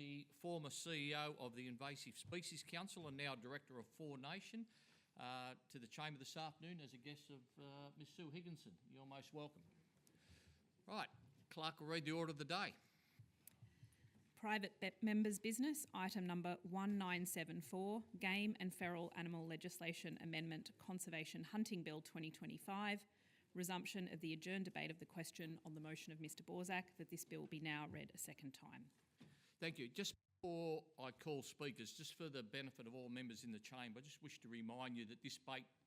the former CEO of the Invasive Species Council and now Director of Four Nation, to the Chamber this afternoon as a guest of Ms Sue Higginson. You're most welcome. Right, Clerk will read the order of the day. Private members' business, item number 1974, Game and Feral Animal Legislation Amendment Conservation Hunting Bill 2025, resumption of the adjourned debate of the question on the motion of Mr Borzak that this bill be now read a second time. Thank you. Just before I call speakers, just for the benefit of all members in the chamber, I just wish to remind you that this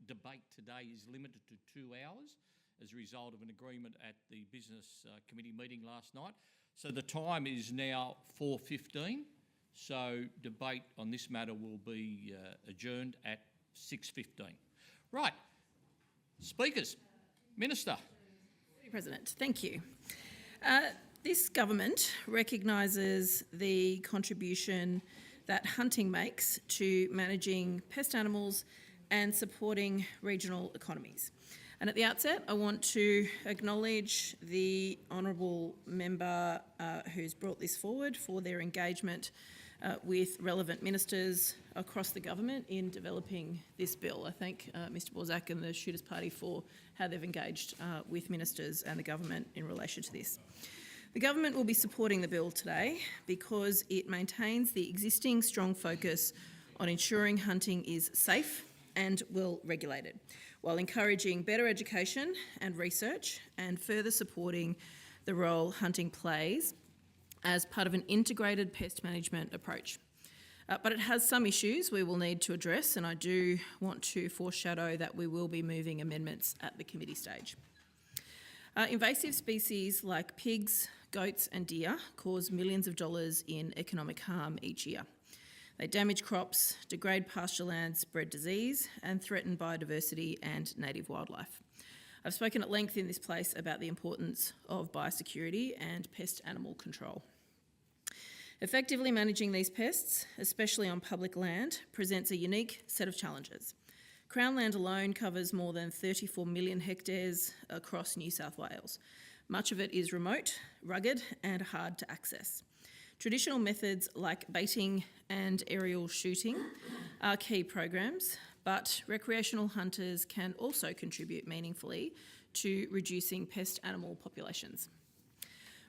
debate today is limited to 2 hours as a result of an agreement at the Business Committee meeting last night. So the time is now 4:15, so debate on this matter will be adjourned at 6:15. Right, speakers. Minister. President, thank you. This government recognises the contribution that hunting makes to managing pest animals and supporting regional economies. And at the outset, I want to acknowledge the honourable member who's brought this forward for their engagement with relevant ministers across the government in developing this bill. I thank Mr Borzak and the Shooters Party for how they've engaged with ministers and the government in relation to this. The government will be supporting the bill today because it maintains the existing strong focus on ensuring hunting is safe and well regulated, while encouraging better education and research and further supporting the role hunting plays as part of an integrated pest management approach. But it has some issues we will need to address, and I do want to foreshadow that we will be moving amendments at the committee stage. Invasive species like pigs, goats and deer cause millions of dollars in economic harm each year. They damage crops, degrade pasture lands, spread disease and threaten biodiversity and native wildlife. I've spoken at length in this place about the importance of biosecurity and pest animal control. Effectively managing these pests, especially on public land, presents a unique set of challenges. Crown land alone covers more than 34 million hectares across New South Wales. Much of it is remote, rugged and hard to access. Traditional methods like baiting and aerial shooting are key programs, but recreational hunters can also contribute meaningfully to reducing pest animal populations.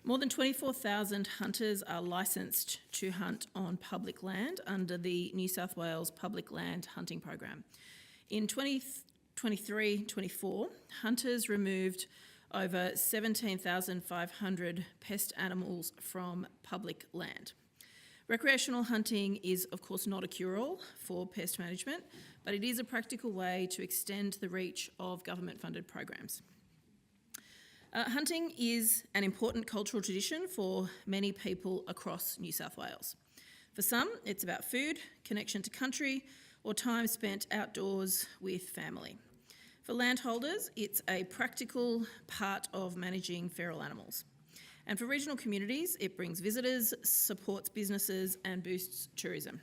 More than 24,000 hunters are licensed to hunt on public land under the New South Wales Public Land Hunting Program. In 2023-24, hunters removed over 17,500 pest animals from public land. Recreational hunting is, of course, not a cure-all for pest management, but it is a practical way to extend the reach of government-funded programs. Hunting is an important cultural tradition for many people across New South Wales. For some, it's about food, connection to country, or time spent outdoors with family. For landholders, it's a practical part of managing feral animals. And for regional communities, it brings visitors, supports businesses and boosts tourism.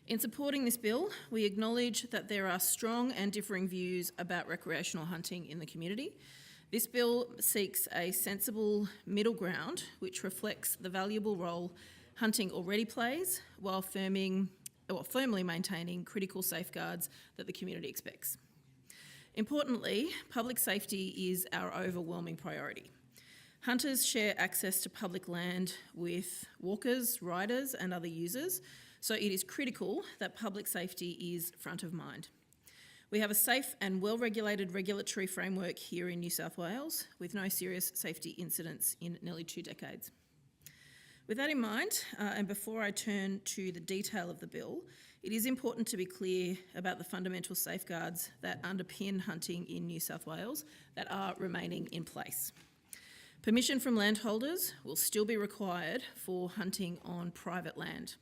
In supporting this bill, we acknowledge that there are strong and differing views about recreational hunting in the community. This bill seeks a sensible middle ground which reflects the valuable role hunting already plays while firmly maintaining critical safeguards that the community expects. Importantly, public safety is our overwhelming priority. Hunters share access to public land with walkers, riders and other users, so it is critical that public safety is front of mind. We have a safe and well-regulated regulatory framework here in New South Wales with no serious safety incidents in nearly 2 decades. With that in mind, and before I turn to the detail of the bill, it is important to be clear about the fundamental safeguards that underpin hunting in New South Wales that are remaining in place. Permission from landholders will still be required for hunting on private land.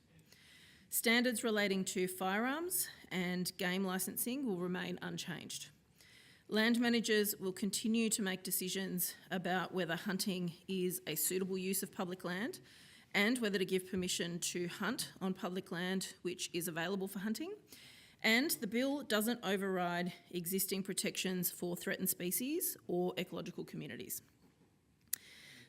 Standards relating to firearms and game licensing will remain unchanged. Land managers will continue to make decisions about whether hunting is a suitable use of public land and whether to give permission to hunt on public land which is available for hunting. And the bill doesn't override existing protections for threatened species or ecological communities.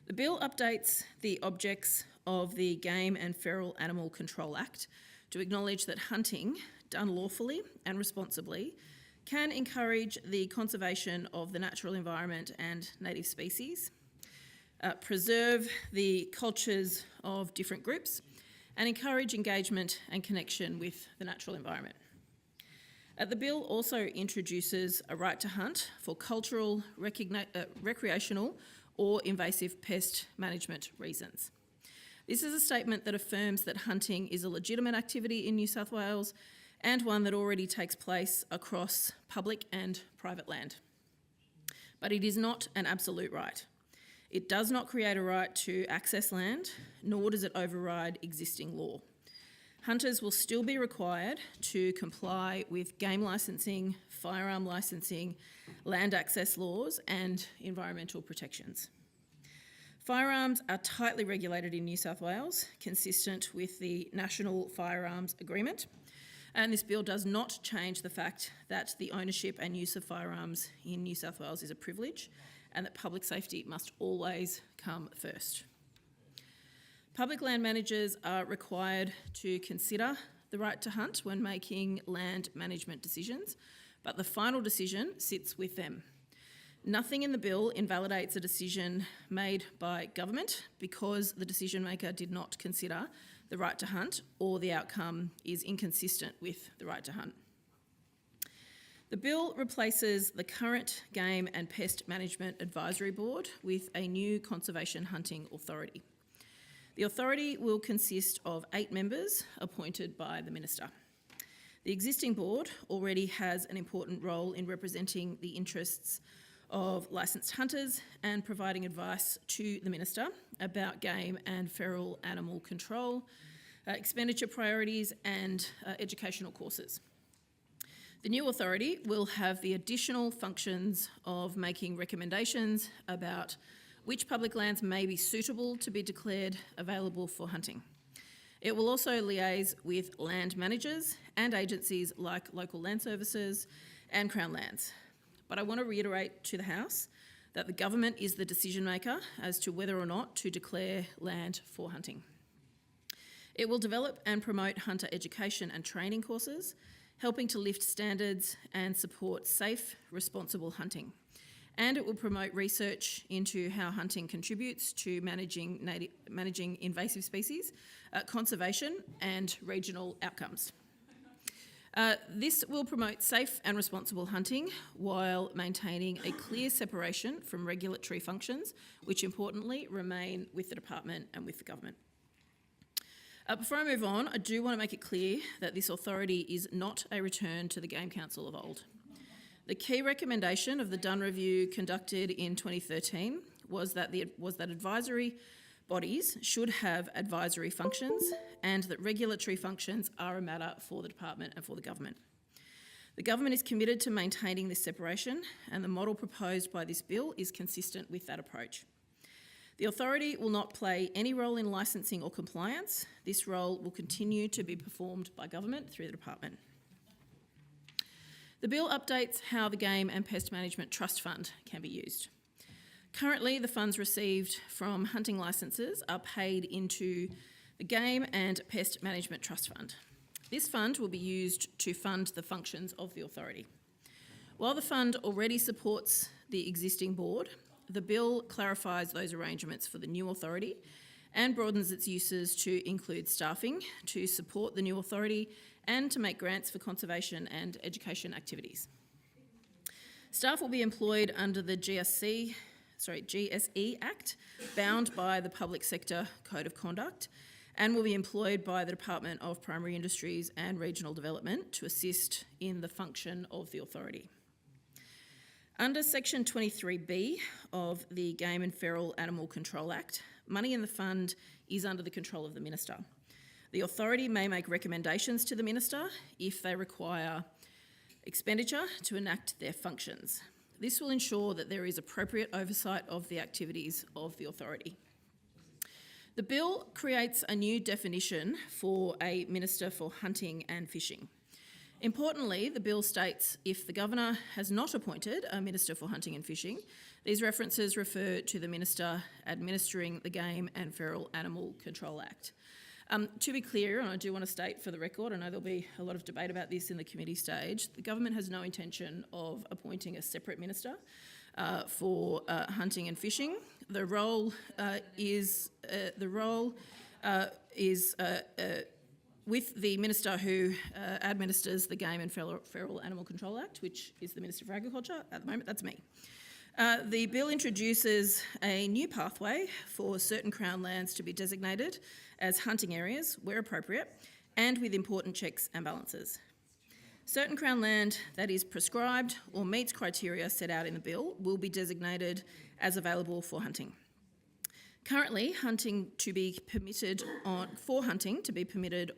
The bill updates the objects of the Game and Feral Animal Control Act to acknowledge that hunting, done lawfully and responsibly, can encourage the conservation of the natural environment and native species, preserve the cultures of different groups, and encourage engagement and connection with the natural environment. The bill also introduces a right to hunt for cultural, recreational or invasive pest management reasons. This is a statement that affirms that hunting is a legitimate activity in New South Wales and one that already takes place across public and private land. But it is not an absolute right. It does not create a right to access land, nor does it override existing law. Hunters will still be required to comply with game licensing, firearm licensing, land access laws and environmental protections. Firearms are tightly regulated in New South Wales, consistent with the National Firearms Agreement, and this bill does not change the fact that the ownership and use of firearms in New South Wales is a privilege and that public safety must always come first. Public land managers are required to consider the right to hunt when making land management decisions, but the final decision sits with them. Nothing in the bill invalidates a decision made by government because the decision maker did not consider the right to hunt or the outcome is inconsistent with the right to hunt. The bill replaces the current Game and Pest Management Advisory Board with a new Conservation Hunting Authority. The authority will consist of 8 members appointed by the Minister. The existing board already has an important role in representing the interests of licensed hunters and providing advice to the Minister about game and feral animal control, expenditure priorities and educational courses. The new authority will have the additional functions of making recommendations about which public lands may be suitable to be declared available for hunting. It will also liaise with land managers and agencies like Local Land Services and Crown Lands. But I want to reiterate to the House that the government is the decision maker as to whether or not to declare land for hunting. It will develop and promote hunter education and training courses, helping to lift standards and support safe, responsible hunting. And it will promote research into how hunting contributes to managing invasive species, conservation and regional outcomes. This will promote safe and responsible hunting while maintaining a clear separation from regulatory functions, which importantly remain with the department and with the government. Before I move on, I do want to make it clear that this authority is not a return to the Game Council of old. The key recommendation of the Dunn Review conducted in 2013 was that advisory bodies should have advisory functions and that regulatory functions are a matter for the department and for the government. The government is committed to maintaining this separation and the model proposed by this bill is consistent with that approach. The authority will not play any role in licensing or compliance. This role will continue to be performed by government through the department. The bill updates how the Game and Pest Management Trust Fund can be used. Currently, the funds received from hunting licences are paid into the Game and Pest Management Trust Fund. This fund will be used to fund the functions of the authority. While the fund already supports the existing board, the bill clarifies those arrangements for the new authority and broadens its uses to include staffing to support the new authority and to make grants for conservation and education activities. Staff will be employed under the GSE Act, bound by the Public Sector Code of Conduct, and will be employed by the Department of Primary Industries and Regional Development to assist in the function of the authority. Under Section 23B of the Game and Feral Animal Control Act, money in the fund is under the control of the Minister. The authority may make recommendations to the Minister if they require expenditure to enact their functions. This will ensure that there is appropriate oversight of the activities of the authority. The bill creates a new definition for a Minister for Hunting and Fishing. Importantly, the bill states if the Governor has not appointed a Minister for Hunting and Fishing, These references refer to the Minister administering the Game and Feral Animal Control Act. To be clear, and I do want to state for the record, I know there'll be a lot of debate about this in the committee stage, the government has no intention of appointing a separate minister for hunting and fishing. The role is with the minister who administers the Game and Feral Animal Control Act, which is the Minister for Agriculture. At the moment, that's me. The bill introduces a new pathway for certain Crown lands to be designated as hunting areas where appropriate and with important checks and balances. Certain Crown land that is prescribed or meets criteria set out in the bill will be designated as available for hunting. Currently, hunting to be permitted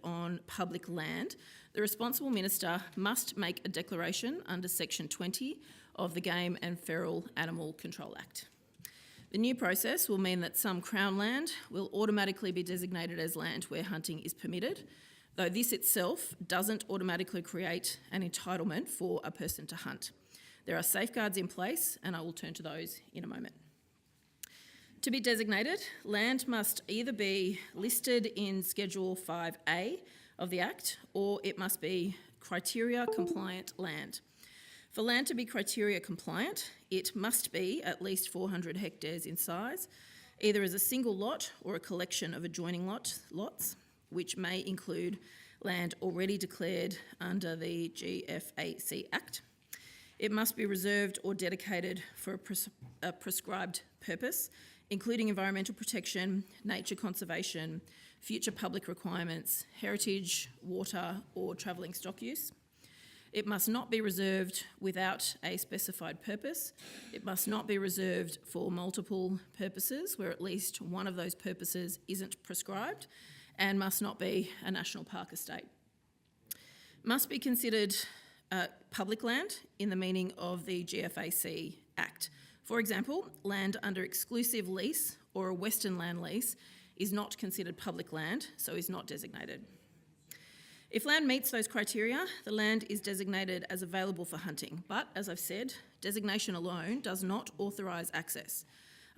on public land, the responsible minister must make a declaration under Section 20 of the Game and Feral Animal Control Act. The new process will mean that some Crown land will automatically be designated as land where hunting is permitted, though this itself doesn't automatically create an entitlement for a person to hunt. There are safeguards in place, and I will turn to those in a moment. To be designated, land must either be listed in Schedule 5A of the Act, or it must be criteria compliant land. For land to be criteria compliant, it must be at least 400 hectares in size, either as a single lot or a collection of adjoining lots, which may include land already declared under the GFAC Act. It must be reserved or dedicated for a prescribed purpose, including environmental protection, nature conservation, future public requirements, heritage, water, or travelling stock use. It must not be reserved without a specified purpose. It must not be reserved for multiple purposes where at least one of those purposes isn't prescribed, and must not be a national park estate. Must be considered public land in the meaning of the GFAC Act. For example, land under exclusive lease or a Western land lease is not considered public land, so is not designated. If land meets those criteria, the land is designated as available for hunting. But, as I've said, designation alone does not authorise access.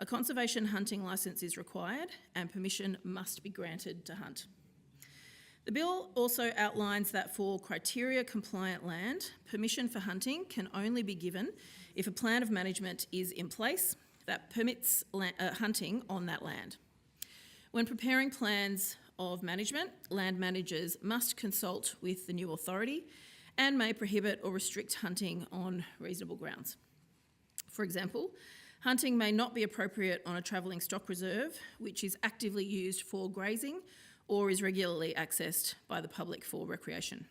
A conservation hunting licence is required and permission must be granted to hunt. The bill also outlines that for criteria compliant land, permission for hunting can only be given if a plan of management is in place that permits hunting on that land. When preparing plans of management, land managers must consult with the new authority and may prohibit or restrict hunting on reasonable grounds. For example, hunting may not be appropriate on a travelling stock reserve, which is actively used for grazing or is regularly accessed by the public for recreation.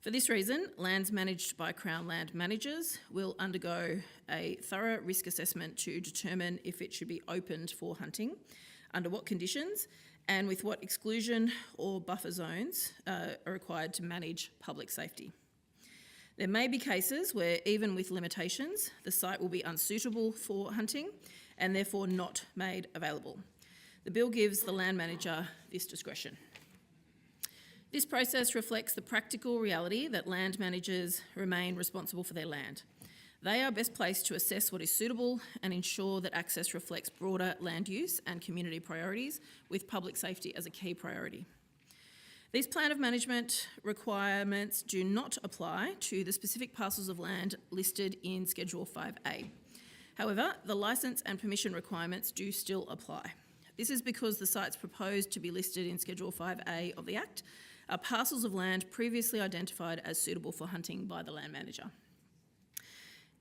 For this reason, lands managed by Crown land managers will undergo a thorough risk assessment to determine if it should be opened for hunting, under what conditions, and with what exclusion or buffer zones are required to manage public safety. There may be cases where, even with limitations, the site will be unsuitable for hunting and therefore not made available. The bill gives the land manager this discretion. This process reflects the practical reality that land managers remain responsible for their land. They are best placed to assess what is suitable and ensure that access reflects broader land use and community priorities, with public safety as a key priority. These plan of management requirements do not apply to the specific parcels of land listed in Schedule 5A. However, the licence and permission requirements do still apply. This is because the sites proposed to be listed in Schedule 5A of the Act are parcels of land previously identified as suitable for hunting by the land manager.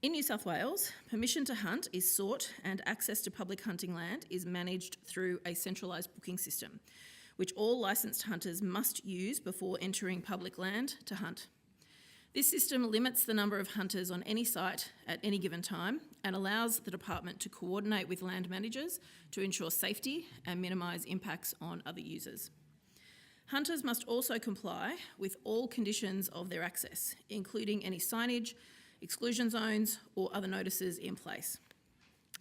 In New South Wales, permission to hunt is sought and access to public hunting land is managed through a centralised booking system, which all licensed hunters must use before entering public land to hunt. This system limits the number of hunters on any site at any given time and allows the department to coordinate with land managers to ensure safety and minimise impacts on other users. Hunters must also comply with all conditions of their access, including any signage, exclusion zones or other notices in place.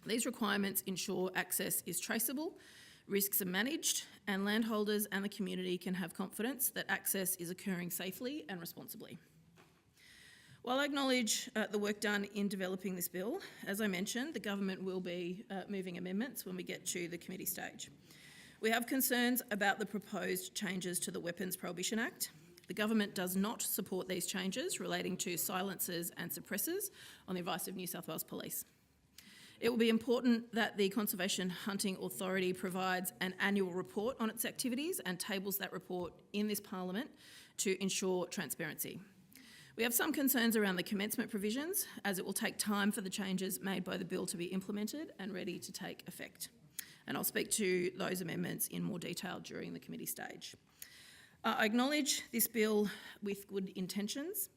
These requirements ensure access is traceable, risks are managed, and landholders and the community can have confidence that access is occurring safely and responsibly. While I acknowledge the work done in developing this bill, as I mentioned, the government will be moving amendments when we get to the committee stage. We have concerns about the proposed changes to the Weapons Prohibition Act. The government does not support these changes relating to silencers and suppressors on the advice of New South Wales Police. It will be important that the Conservation Hunting Authority provides an annual report on its activities and tables that report in this Parliament to ensure transparency. We have some concerns around the commencement provisions, as it will take time for the changes made by the bill to be implemented and ready to take effect. And I'll speak to those amendments in more detail during the committee stage. I acknowledge this bill with good intentions.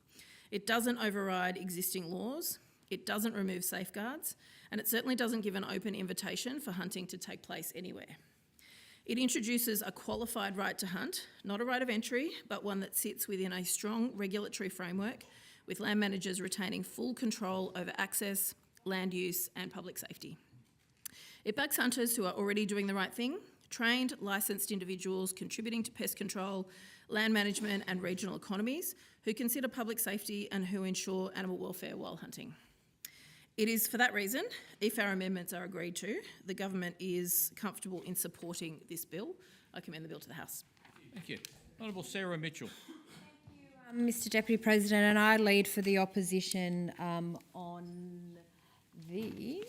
It doesn't override existing laws, it doesn't remove safeguards, and it certainly doesn't give an open invitation for hunting to take place anywhere. It introduces a qualified right to hunt, not a right of entry, but one that sits within a strong regulatory framework, with land managers retaining full control over access, land use and public safety. It backs hunters who are already doing the right thing, trained, licensed individuals contributing to pest control, land management and regional economies, who consider public safety and who ensure animal welfare while hunting. It is for that reason, if our amendments are agreed to, the government is comfortable in supporting this bill. I commend the bill to the House. Thank you. Honourable Sarah Mitchell. Mr Deputy President, and I lead for the opposition on the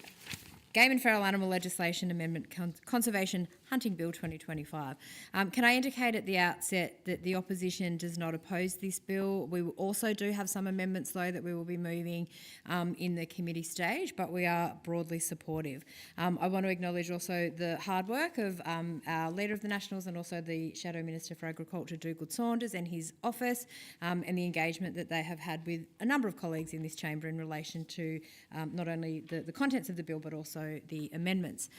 Game and Feral Animal Legislation Amendment Conservation Hunting Bill 2025. Can I indicate at the outset that the opposition does not oppose this bill? We also do have some amendments, though, that we will be moving in the committee stage, but we are broadly supportive. I want to acknowledge also the hard work of our Leader of the Nationals and also the Shadow Minister for Agriculture, Dougald Saunders, and his office, and the engagement that they have had with a number of colleagues in this chamber in relation to not only the contents of the bill, but also the amendments.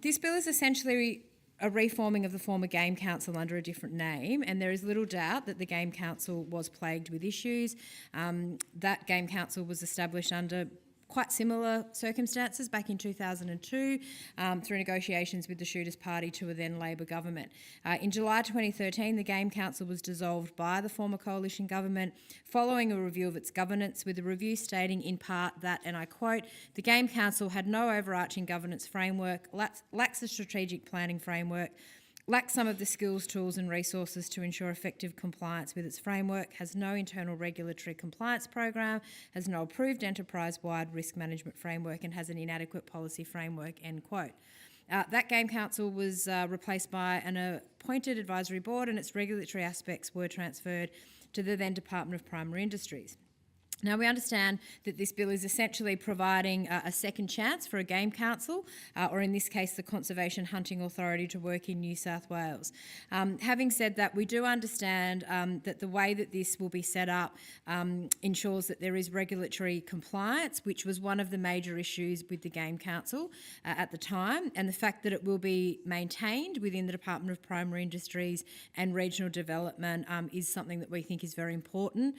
This bill is essentially a reforming of the former Game Council under a different name, and there is little doubt that the Game Council was plagued with issues. That Game Council was established under quite similar circumstances back in 2002 through negotiations with the Shooters Party to a then Labor government. In July 2013, the Game Council was dissolved by the former coalition government following a review of its governance, with the review stating in part that, and I quote, "The Game Council had no overarching governance framework, lacks a strategic planning framework, lacks some of the skills, tools and resources to ensure effective compliance with its framework, has no internal regulatory compliance program, has no approved enterprise-wide risk management framework and has an inadequate policy framework," end quote. That Game Council was replaced by an appointed advisory board, and its regulatory aspects were transferred to the then Department of Primary Industries. Now, we understand that this bill is essentially providing a second chance for a Game Council, or in this case, the Conservation Hunting Authority, to work in New South Wales. Having said that, we do understand that the way that this will be set up ensures that there is regulatory compliance, which was one of the major issues with the Game Council at the time, and the fact that it will be maintained within the Department of Primary Industries and Regional Development is something that we think is very important.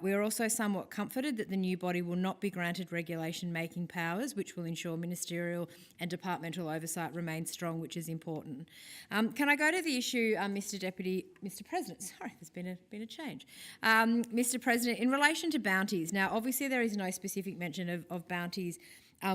We are also somewhat comforted that the new body will not be granted regulation-making powers, which will ensure ministerial and departmental oversight remains strong, which is important. Can I go to the issue, Mr President? Sorry, there's been a change. Mr President, in relation to bounties, now obviously there is no specific mention of bounties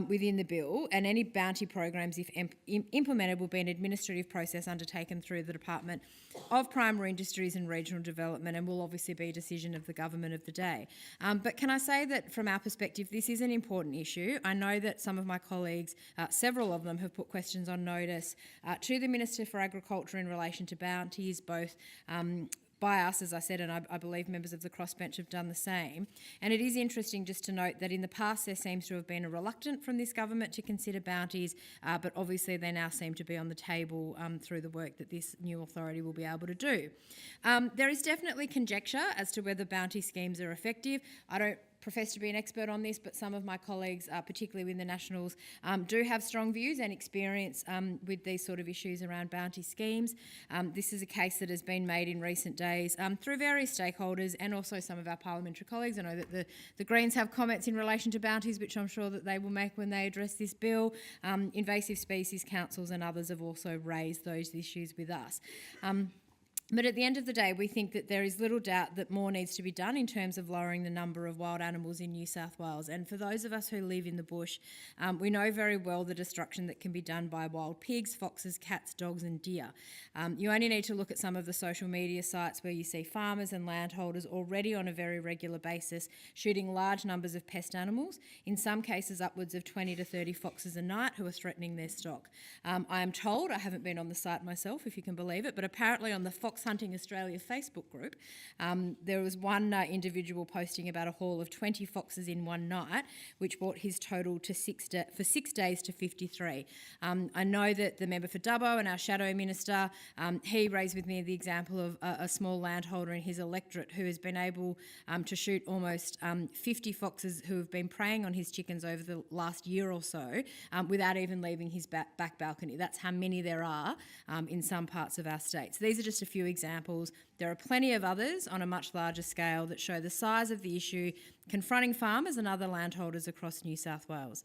within the bill, and any bounty programs, if implemented, will be an administrative process undertaken through the Department of Primary Industries and Regional Development, and will obviously be a decision of the government of the day. But can I say that from our perspective, this is an important issue. I know that some of my colleagues, several of them, have put questions on notice to the Minister for Agriculture in relation to bounties, both by us, as I said, and I believe members of the crossbench have done the same. And it is interesting just to note that in the past there seems to have been a reluctance from this government to consider bounties, but obviously they now seem to be on the table through the work that this new authority will be able to do. There is definitely conjecture as to whether bounty schemes are effective. I don't profess to be an expert on this, but some of my colleagues, particularly with the Nationals, do have strong views and experience with these sort of issues around bounty schemes. This is a case that has been made in recent days through various stakeholders and also some of our parliamentary colleagues. I know that the Greens have comments in relation to bounties, which I'm sure that they will make when they address this bill. Invasive species councils and others have also raised those issues with us. But at the end of the day, we think that there is little doubt that more needs to be done in terms of lowering the number of wild animals in New South Wales. And for those of us who live in the bush, we know very well the destruction that can be done by wild pigs, foxes, cats, dogs and deer. You only need to look at some of the social media sites where you see farmers and landholders already on a very regular basis shooting large numbers of pest animals, in some cases upwards of 20 to 30 foxes a night who are threatening their stock. I am told, I haven't been on the site myself if you can believe it, but apparently on the Fox Hunting Australia Facebook group, there was one individual posting about a haul of 20 foxes in one night, which brought his total to 6 days to 53. I know that the member for Dubbo and our Shadow Minister, he raised with me the example of a small landholder in his electorate who has been able to shoot almost 50 foxes who have been preying on his chickens over the last year or so without even leaving his back balcony. That's how many there are in some parts of our state. So these are just a few examples. There are plenty of others on a much larger scale that show the size of the issue confronting farmers and other landholders across New South Wales.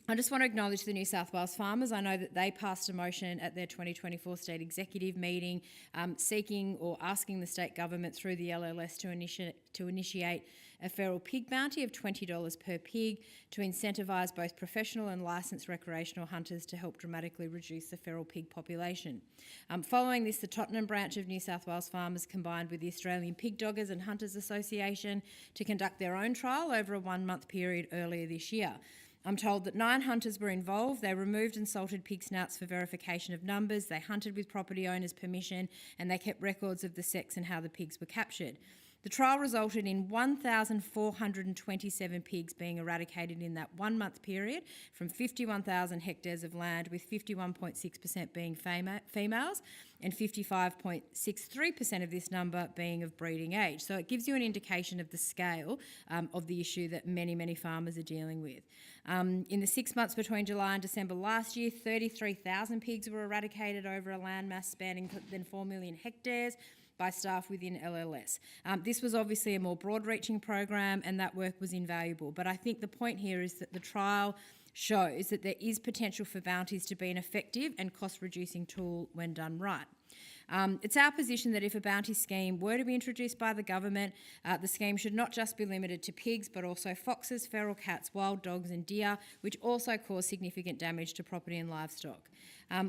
I just want to acknowledge the New South Wales farmers. I know that they passed a motion at their 2024 state executive meeting seeking or asking the state government through the LLS to initiate a feral pig bounty of $20 per pig to incentivise both professional and licensed recreational hunters to help dramatically reduce the feral pig population. Following this, the Tottenham branch of New South Wales Farmers combined with the Australian Pig Doggers and Hunters Association to conduct their own trial over a 1-month period earlier this year. I'm told that 9 hunters were involved. They removed and salted pig snouts for verification of numbers, they hunted with property owners' permission, and they kept records of the sex and how the pigs were captured. The trial resulted in 1,427 pigs being eradicated in that 1-month period from 51,000 hectares of land, with 51.6% being females and 55.63% of this number being of breeding age. So it gives you an indication of the scale of the issue that many, many farmers are dealing with. In the 6 months between July and December last year, 33,000 pigs were eradicated over a landmass spanning than 4 million hectares by staff within LLS. This was obviously a more broad-reaching program and that work was invaluable, but I think the point here is that the trial shows that there is potential for bounties to be an effective and cost-reducing tool when done right. It's our position that if a bounty scheme were to be introduced by the government, the scheme should not just be limited to pigs, but also foxes, feral cats, wild dogs and deer, which also cause significant damage to property and livestock.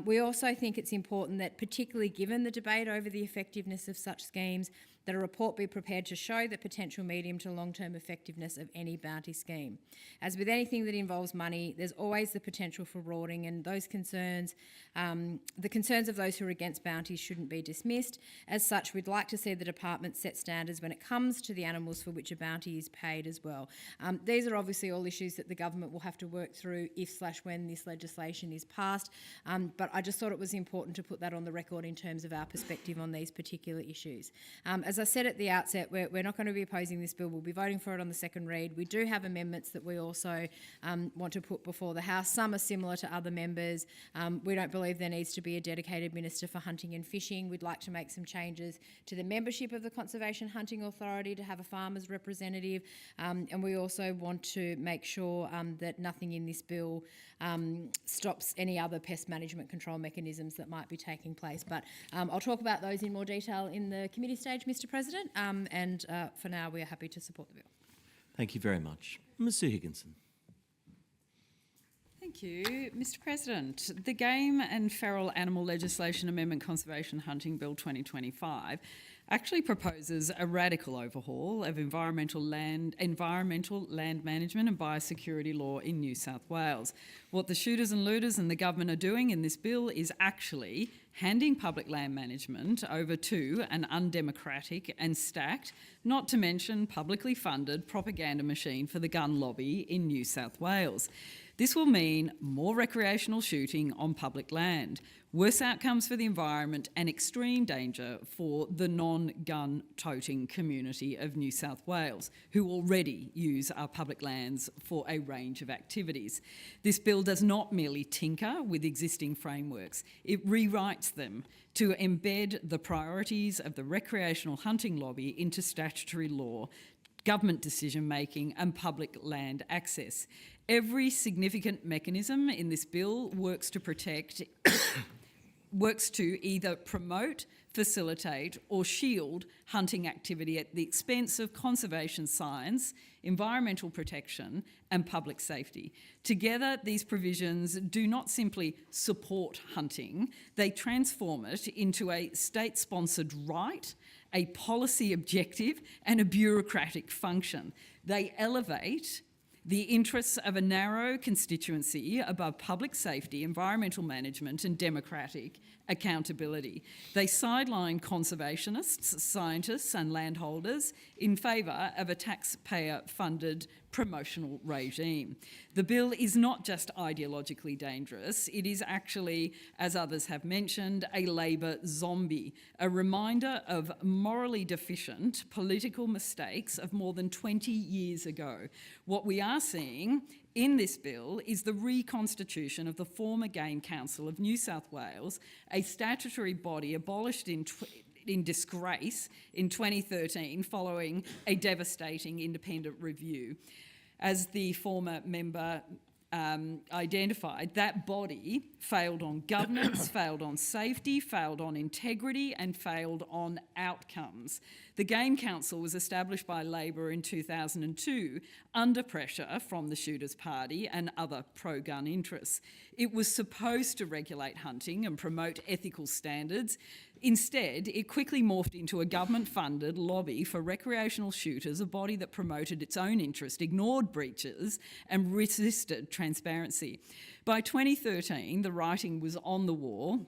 We also think it's important that, particularly given the debate over the effectiveness of such schemes, that a report be prepared to show the potential medium to long-term effectiveness of any bounty scheme. As with anything that involves money, there's always the potential for rorting, and those concerns, the concerns of those who are against bounties shouldn't be dismissed. As such, we'd like to see the department set standards when it comes to the animals for which a bounty is paid as well. These are obviously all issues that the government will have to work through if/when this legislation is passed, but I just thought it was important to put that on the record in terms of our perspective on these particular issues. As I said at the outset, we're not going to be opposing this bill. We'll be voting for it on the second read. We do have amendments that we also want to put before the House. Some are similar to other members. We don't believe there needs to be a dedicated Minister for Hunting and Fishing. We'd like to make some changes to the membership of the Conservation Hunting Authority to have a farmers representative, and we also want to make sure that nothing in this bill stops any other pest management control mechanisms that might be taking place. But I'll talk about those in more detail in the committee stage, Mr President, and for now we are happy to support the bill. Thank you very much. Mr Higginson. Thank you, Mr President. The Game and Feral Animal Legislation Amendment Conservation Hunting Bill 2025 actually proposes a radical overhaul of environmental land management and biosecurity law in New South Wales. What the shooters and looters and the government are doing in this bill is actually handing public land management over to an undemocratic and stacked, not to mention publicly funded, propaganda machine for the gun lobby in New South Wales. This will mean more recreational shooting on public land, worse outcomes for the environment and extreme danger for the non-gun toting community of New South Wales, who already use our public lands for a range of activities. This bill does not merely tinker with existing frameworks, it rewrites them to embed the priorities of the recreational hunting lobby into statutory law, government decision-making and public land access. Every significant mechanism in this bill works to either promote, facilitate, or shield hunting activity at the expense of conservation science, environmental protection, and public safety. Together, these provisions do not simply support hunting, they transform it into a state-sponsored right, a policy objective, and a bureaucratic function. They elevate the interests of a narrow constituency above public safety, environmental management, and democratic accountability. They sideline conservationists, scientists, and landholders in favour of a taxpayer-funded promotional regime. The bill is not just ideologically dangerous, it is actually, as others have mentioned, a Labor zombie, a reminder of morally deficient political mistakes of more than 20 years ago. What we are seeing in this bill is the reconstitution of the former Game Council of New South Wales, a statutory body abolished in disgrace in 2013 following a devastating independent review. As the former member identified, that body failed on governance, failed on safety, failed on integrity, and failed on outcomes. The Game Council was established by Labor in 2002 under pressure from the Shooters Party and other pro-gun interests. It was supposed to regulate hunting and promote ethical standards. Instead, it quickly morphed into a government-funded lobby for recreational shooters, a body that promoted its own interest, ignored breaches, and resisted transparency. By 2013, the writing was on the wall.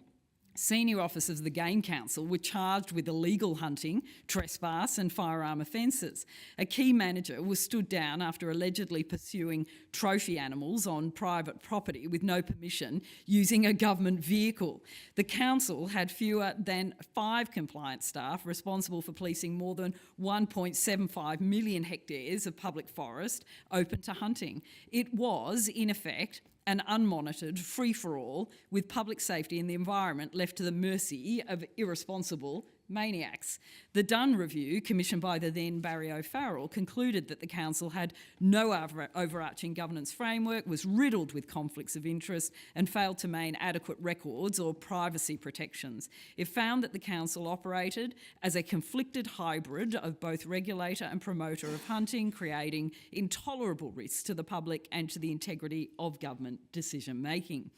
Senior officers of the Game Council were charged with illegal hunting, trespass, and firearm offences. A key manager was stood down after allegedly pursuing trophy animals on private property with no permission using a government vehicle. The council had fewer than 5 compliance staff responsible for policing more than 1.75 million hectares of public forest open to hunting. It was, in effect, an unmonitored free-for-all with public safety and the environment left to the mercy of irresponsible maniacs. The Dunn Review, commissioned by the then Barry O'Farrell, concluded that the council had no overarching governance framework, was riddled with conflicts of interest, and failed to maintain adequate records or privacy protections. It found that the council operated as a conflicted hybrid of both regulator and promoter of hunting, creating intolerable risks to the public and to the integrity of government decision-making.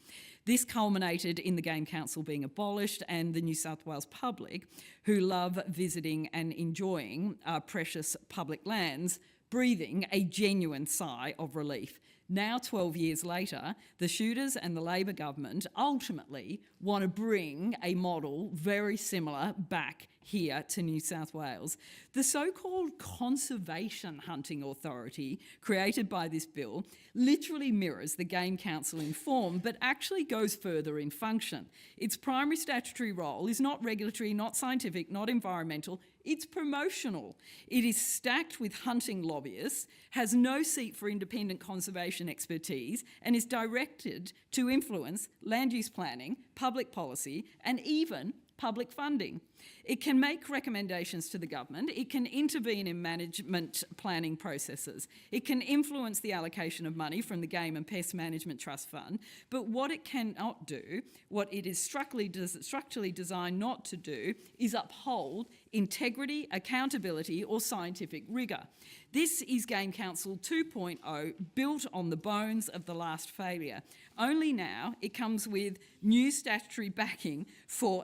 This culminated in the Game Council being abolished and the New South Wales public, who love visiting and enjoying our precious public lands, breathing a genuine sigh of relief. Now, 12 years later, the Shooters and the Labor government ultimately want to bring a model very similar back here to New South Wales. The so-called Conservation Hunting Authority, created by this bill, literally mirrors the Game Council in form, but actually goes further in function. Its primary statutory role is not regulatory, not scientific, not environmental, it's promotional. It is stacked with hunting lobbyists, has no seat for independent conservation expertise, and is directed to influence land use planning, public policy, and even public funding. It can make recommendations to the government, it can intervene in management planning processes, it can influence the allocation of money from the Game and Pest Management Trust Fund, but what it cannot do, what it is structurally designed not to do, is uphold integrity, accountability, or scientific rigour. This is Game Council 2.0, built on the bones of the last failure. Only now it comes with new statutory backing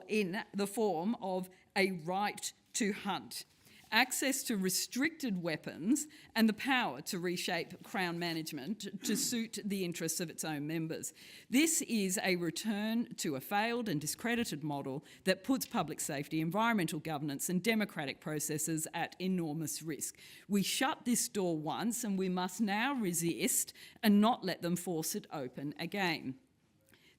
in the form of a right to hunt, access to restricted weapons, and the power to reshape Crown management to suit the interests of its own members. This is a return to a failed and discredited model that puts public safety, environmental governance, and democratic processes at enormous risk. We shut this door once, and we must now resist and not let them force it open again.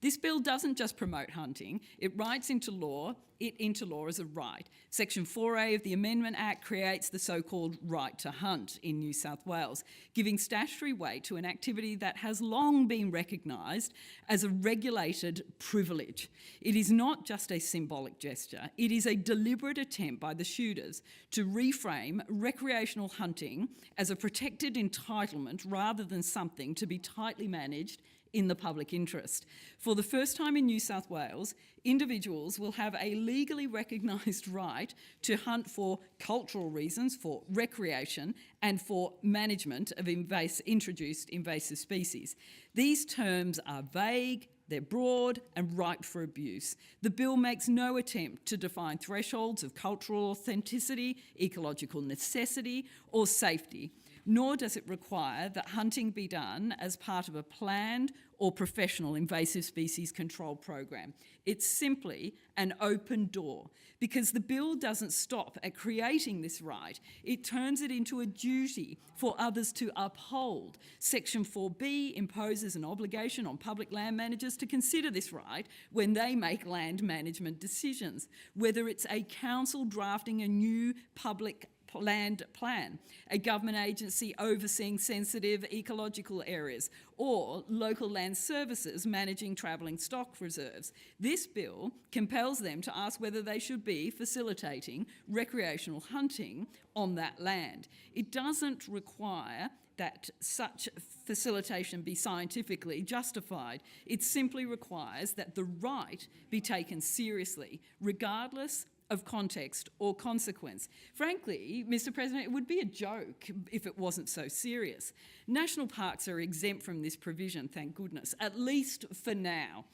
This bill doesn't just promote hunting, it writes into law as a right. Section 4A of the Amendment Act creates the so-called right to hunt in New South Wales, giving statutory weight to an activity that has long been recognised as a regulated privilege. It is not just a symbolic gesture, it is a deliberate attempt by the shooters to reframe recreational hunting as a protected entitlement rather than something to be tightly managed in the public interest. For the first time in New South Wales, individuals will have a legally recognised right to hunt for cultural reasons, for recreation, and for management of introduced invasive species. These terms are vague, they're broad and ripe for abuse. The bill makes no attempt to define thresholds of cultural authenticity, ecological necessity, or safety, nor does it require that hunting be done as part of a planned or professional invasive species control program. It's simply an open door, because the bill doesn't stop at creating this right, it turns it into a duty for others to uphold. Section 4B imposes an obligation on public land managers to consider this right when they make land management decisions, whether it's a council drafting a new public land plan, a government agency overseeing sensitive ecological areas, or local land services managing travelling stock reserves. This bill compels them to ask whether they should be facilitating recreational hunting on that land. It doesn't require that such facilitation be scientifically justified. It simply requires that the right be taken seriously, regardless of context or consequence. Frankly, Mr. President, it would be a joke if it wasn't so serious. National parks are exempt from this provision, thank goodness, at least for now.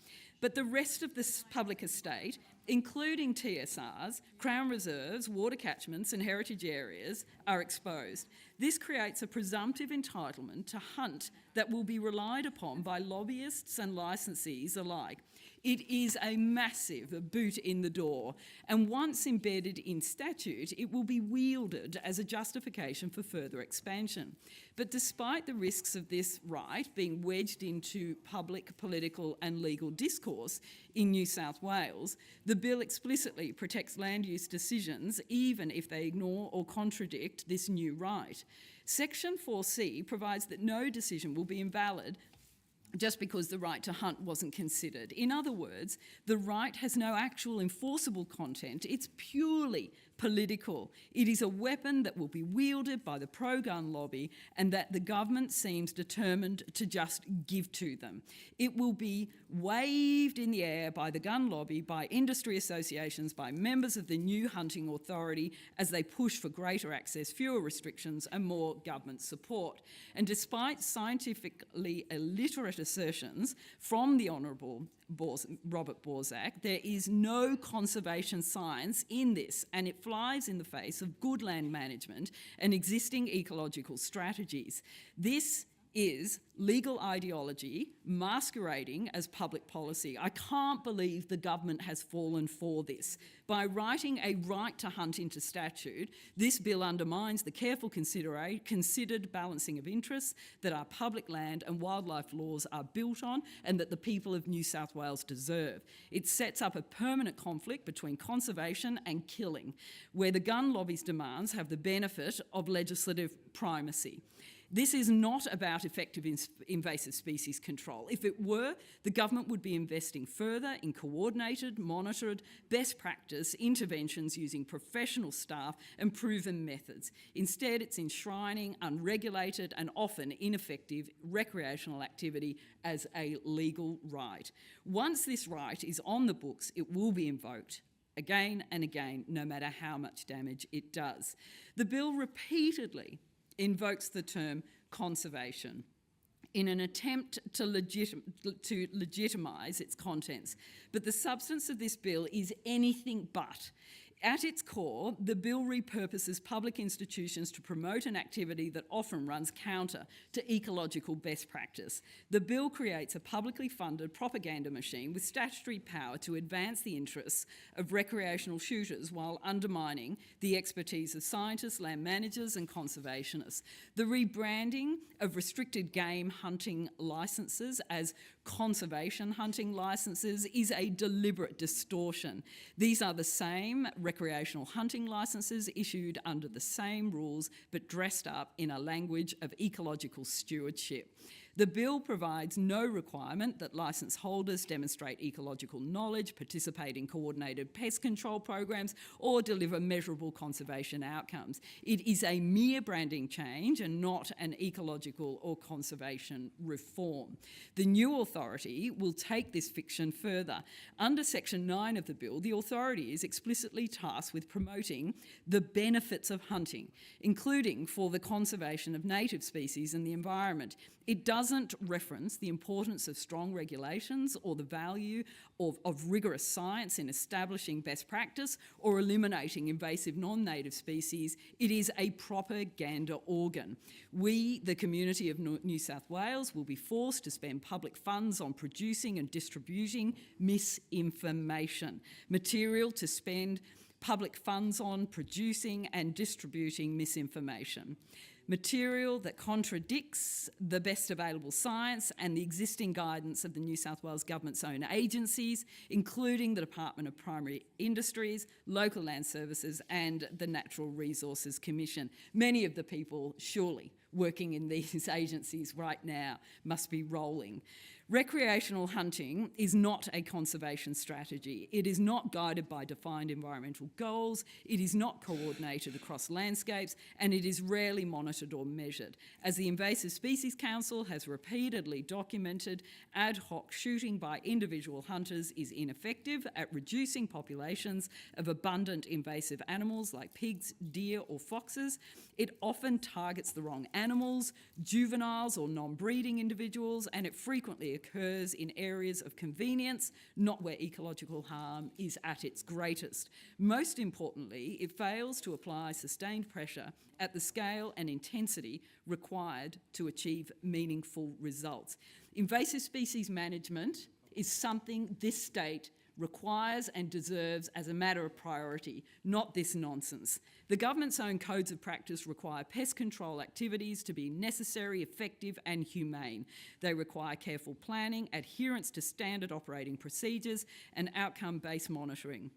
But the rest of this public estate, including TSRs, Crown Reserves, water catchments and heritage areas, are exposed. This creates a presumptive entitlement to hunt that will be relied upon by lobbyists and licensees alike. It is a massive boot in the door, and once embedded in statute, it will be wielded as a justification for further expansion. But despite the risks of this right being wedged into public, political and legal discourse in New South Wales, the bill explicitly protects land use decisions even if they ignore or contradict this new right. Section 4C provides that no decision will be invalid just because the right to hunt wasn't considered. In other words, the right has no actual enforceable content. It's purely political. It is a weapon that will be wielded by the pro-gun lobby and that the government seems determined to just give to them. It will be waved in the air by the gun lobby, by industry associations, by members of the new hunting authority as they push for greater access, fewer restrictions and more government support. And despite scientifically illiterate assertions from the Honourable Robert Borsak, there is no conservation science in this, and it flies in the face of good land management and existing ecological strategies. This is legal ideology masquerading as public policy. I can't believe the government has fallen for this. By writing a right to hunt into statute, this bill undermines the careful considered balancing of interests that our public land and wildlife laws are built on and that the people of New South Wales deserve. It sets up a permanent conflict between conservation and killing, where the gun lobby's demands have the benefit of legislative primacy. This is not about effective invasive species control. If it were, the government would be investing further in coordinated, monitored, best practice interventions using professional staff and proven methods. Instead, it's enshrining unregulated and often ineffective recreational activity as a legal right. Once this right is on the books, it will be invoked again and again, no matter how much damage it does. The bill repeatedly invokes the term conservation in an attempt to legitimise its contents. But the substance of this bill is anything but. At its core, the bill repurposes public institutions to promote an activity that often runs counter to ecological best practice. The bill creates a publicly funded propaganda machine with statutory power to advance the interests of recreational shooters while undermining the expertise of scientists, land managers and conservationists. The rebranding of restricted game hunting licences as conservation hunting licences is a deliberate distortion. These are the same recreational hunting licences issued under the same rules but dressed up in a language of ecological stewardship. The bill provides no requirement that licence holders demonstrate ecological knowledge, participate in coordinated pest control programs, or deliver measurable conservation outcomes. It is a mere branding change and not an ecological or conservation reform. The new authority will take this fiction further. Under Section 9 of the bill, the authority is explicitly tasked with promoting the benefits of hunting, including for the conservation of native species and the environment. It doesn't reference the importance of strong regulations or the value of rigorous science in establishing best practice or eliminating invasive non-native species. It is a propaganda organ. We, the community of New South Wales, will be forced to spend public funds on producing and distributing misinformation, material to spend public funds on producing and distributing misinformation. Material that contradicts the best available science and the existing guidance of the New South Wales Government's own agencies, including the Department of Primary Industries, Local Land Services and the Natural Resources Commission. Many of the people surely working in these agencies right now must be rolling. Recreational hunting is not a conservation strategy. It is not guided by defined environmental goals, it is not coordinated across landscapes, and it is rarely monitored or measured. As the Invasive Species Council has repeatedly documented, ad hoc shooting by individual hunters is ineffective at reducing populations of abundant invasive animals like pigs, deer or foxes. It often targets the wrong animals, juveniles or non-breeding individuals, and it frequently occurs in areas of convenience, not where ecological harm is at its greatest. Most importantly, it fails to apply sustained pressure at the scale and intensity required to achieve meaningful results. Invasive species management is something this state requires and deserves as a matter of priority, not this nonsense. The government's own codes of practice require pest control activities to be necessary, effective and humane. They require careful planning, adherence to standard operating procedures and outcome-based monitoring.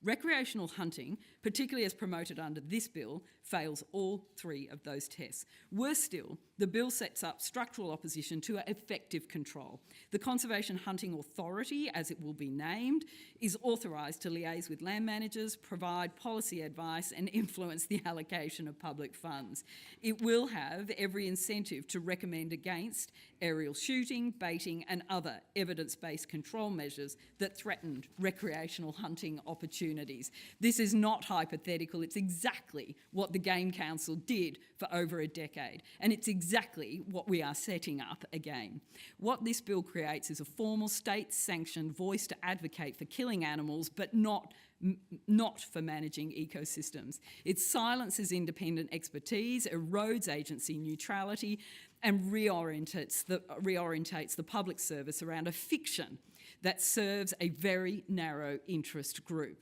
Recreational hunting, particularly as promoted under this bill, fails all three of those tests. Worse still, the bill sets up structural opposition to effective control. The Conservation Hunting Authority, as it will be named, is authorised to liaise with land managers, provide policy advice and influence the allocation of public funds. It will have every incentive to recommend against aerial shooting, baiting and other evidence-based control measures that threaten recreational hunting opportunities. This is not hypothetical, it's exactly what the Game Council did for over a decade, and it's exactly what we are setting up again. What this bill creates is a formal state-sanctioned voice to advocate for killing animals, but not for managing ecosystems. It silences independent expertise, erodes agency neutrality, and reorientates the public service around a fiction that serves a very narrow interest group.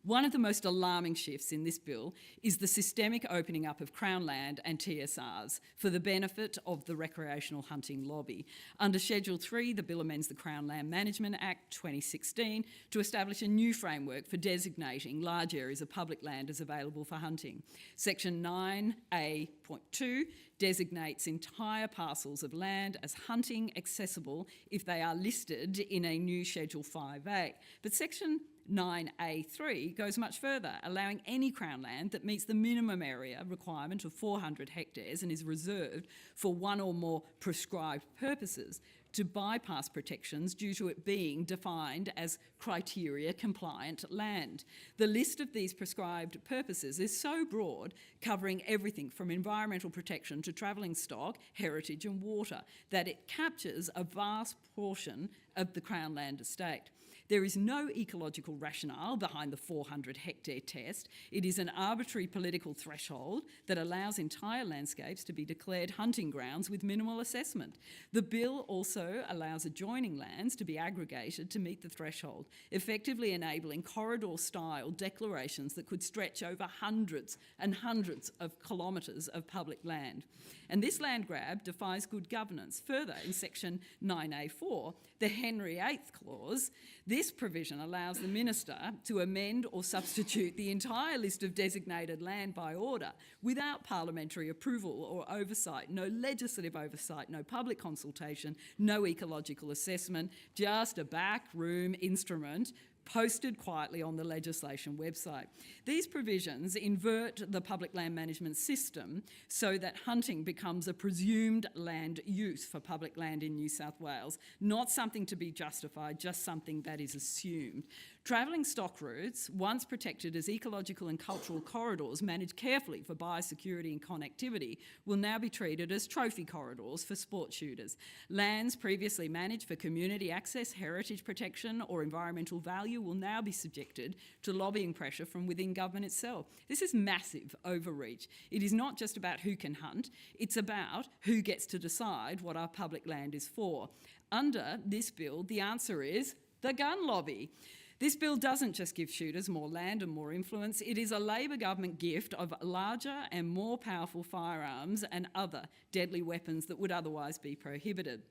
One of the most alarming shifts in this bill is the systemic opening up of Crown land and TSRs for the benefit of the recreational hunting lobby. Under Schedule 3, the bill amends the Crown Land Management Act 2016 to establish a new framework for designating large areas of public land as available for hunting. Section 9A.2 designates entire parcels of land as hunting accessible if they are listed in a new Schedule 5A. But Section 9A3 goes much further, allowing any Crown land that meets the minimum area requirement of 400 hectares and is reserved for one or more prescribed purposes to bypass protections due to it being defined as criteria compliant land. The list of these prescribed purposes is so broad, covering everything from environmental protection to travelling stock, heritage and water, that it captures a vast portion of the Crown land estate. There is no ecological rationale behind the 400 hectare test. It is an arbitrary political threshold that allows entire landscapes to be declared hunting grounds with minimal assessment. The bill also allows adjoining lands to be aggregated to meet the threshold, effectively enabling corridor-style declarations that could stretch over hundreds and hundreds of kilometres of public land. And this land grab defies good governance. Further, in Section 9A4, the Henry VIII clause, This provision allows the Minister to amend or substitute the entire list of designated land by order without parliamentary approval or oversight, no legislative oversight, no public consultation, no ecological assessment, just a backroom instrument posted quietly on the legislation website. These provisions invert the public land management system so that hunting becomes a presumed land use for public land in New South Wales, not something to be justified, just something that is assumed. Travelling stock routes, once protected as ecological and cultural corridors managed carefully for biosecurity and connectivity, will now be treated as trophy corridors for sport shooters. Lands previously managed for community access, heritage protection or environmental value will now be subjected to lobbying pressure from within government itself. This is massive overreach. It is not just about who can hunt, it's about who gets to decide what our public land is for. Under this bill, the answer is the gun lobby. This bill doesn't just give shooters more land and more influence, it is a Labor government gift of larger and more powerful firearms and other deadly weapons that would otherwise be prohibited.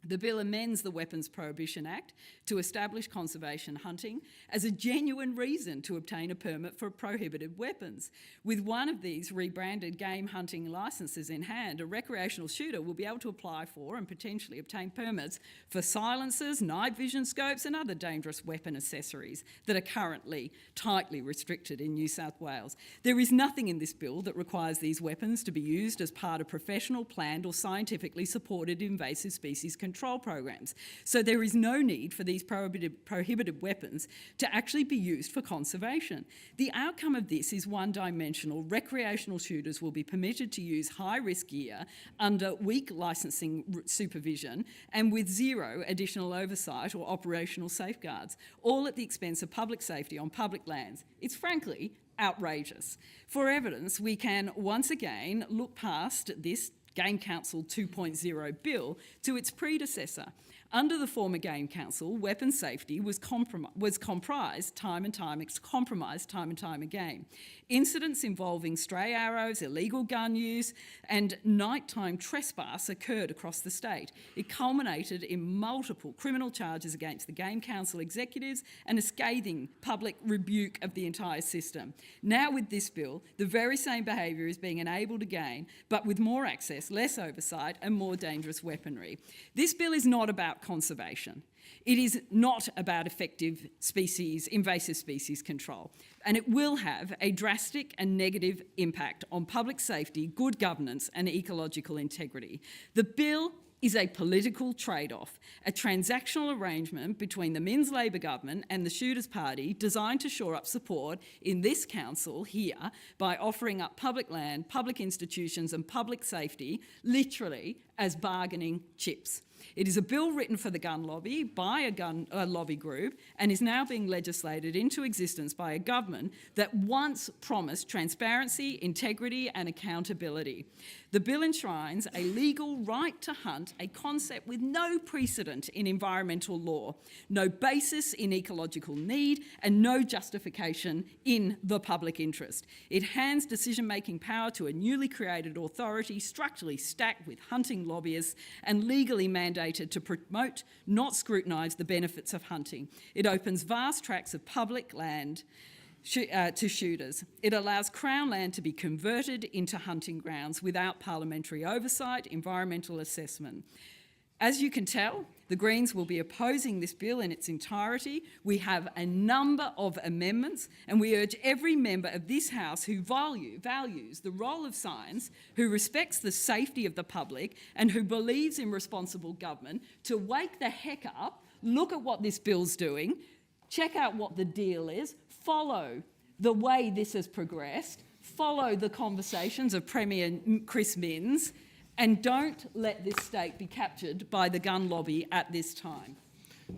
The bill amends the Weapons Prohibition Act to establish conservation hunting as a genuine reason to obtain a permit for prohibited weapons. With one of these rebranded game hunting licences in hand, a recreational shooter will be able to apply for and potentially obtain permits for silencers, night vision scopes and other dangerous weapon accessories that are currently tightly restricted in New South Wales. There is nothing in this bill that requires these weapons to be used as part of professional, planned or scientifically supported invasive species control programs. So there is no need for these prohibited weapons to actually be used for conservation. The outcome of this is one-dimensional. Recreational shooters will be permitted to use high-risk gear under weak licensing supervision and with zero additional oversight or operational safeguards, all at the expense of public safety on public lands. It's frankly outrageous. For evidence, we can once again look past this Game Council 2.0 bill to its predecessor. Under the former Game Council, weapons safety was compromised time and time again. Incidents involving stray arrows, illegal gun use and nighttime trespass occurred across the state. It culminated in multiple criminal charges against the Game Council executives and a scathing public rebuke of the entire system. Now with this bill, the very same behaviour is being enabled again, but with more access, less oversight and more dangerous weaponry. This bill is not about conservation. It is not about effective invasive species control, and it will have a drastic and negative impact on public safety, good governance and ecological integrity. The bill is a political trade-off, a transactional arrangement between the Minns Labor government and the Shooters Party designed to shore up support in this council here by offering up public land, public institutions and public safety literally as bargaining chips. It is a bill written for the gun lobby by a lobby group and is now being legislated into existence by a government that once promised transparency, integrity and accountability. The bill enshrines a legal right to hunt, a concept with no precedent in environmental law, no basis in ecological need and no justification in the public interest. It hands decision-making power to a newly created authority structurally stacked with hunting lobbyists and legally mandated to promote, not scrutinise, the benefits of hunting. It opens vast tracts of public land to shooters. It allows Crown land to be converted into hunting grounds without parliamentary oversight, environmental assessment. As you can tell, the Greens will be opposing this bill in its entirety. We have a number of amendments and we urge every member of this House who values the role of science, who respects the safety of the public and who believes in responsible government to wake the heck up, look at what this bill's doing, check out what the deal is, follow the way this has progressed, follow the conversations of Premier Chris Minns, and don't let this state be captured by the gun lobby at this time.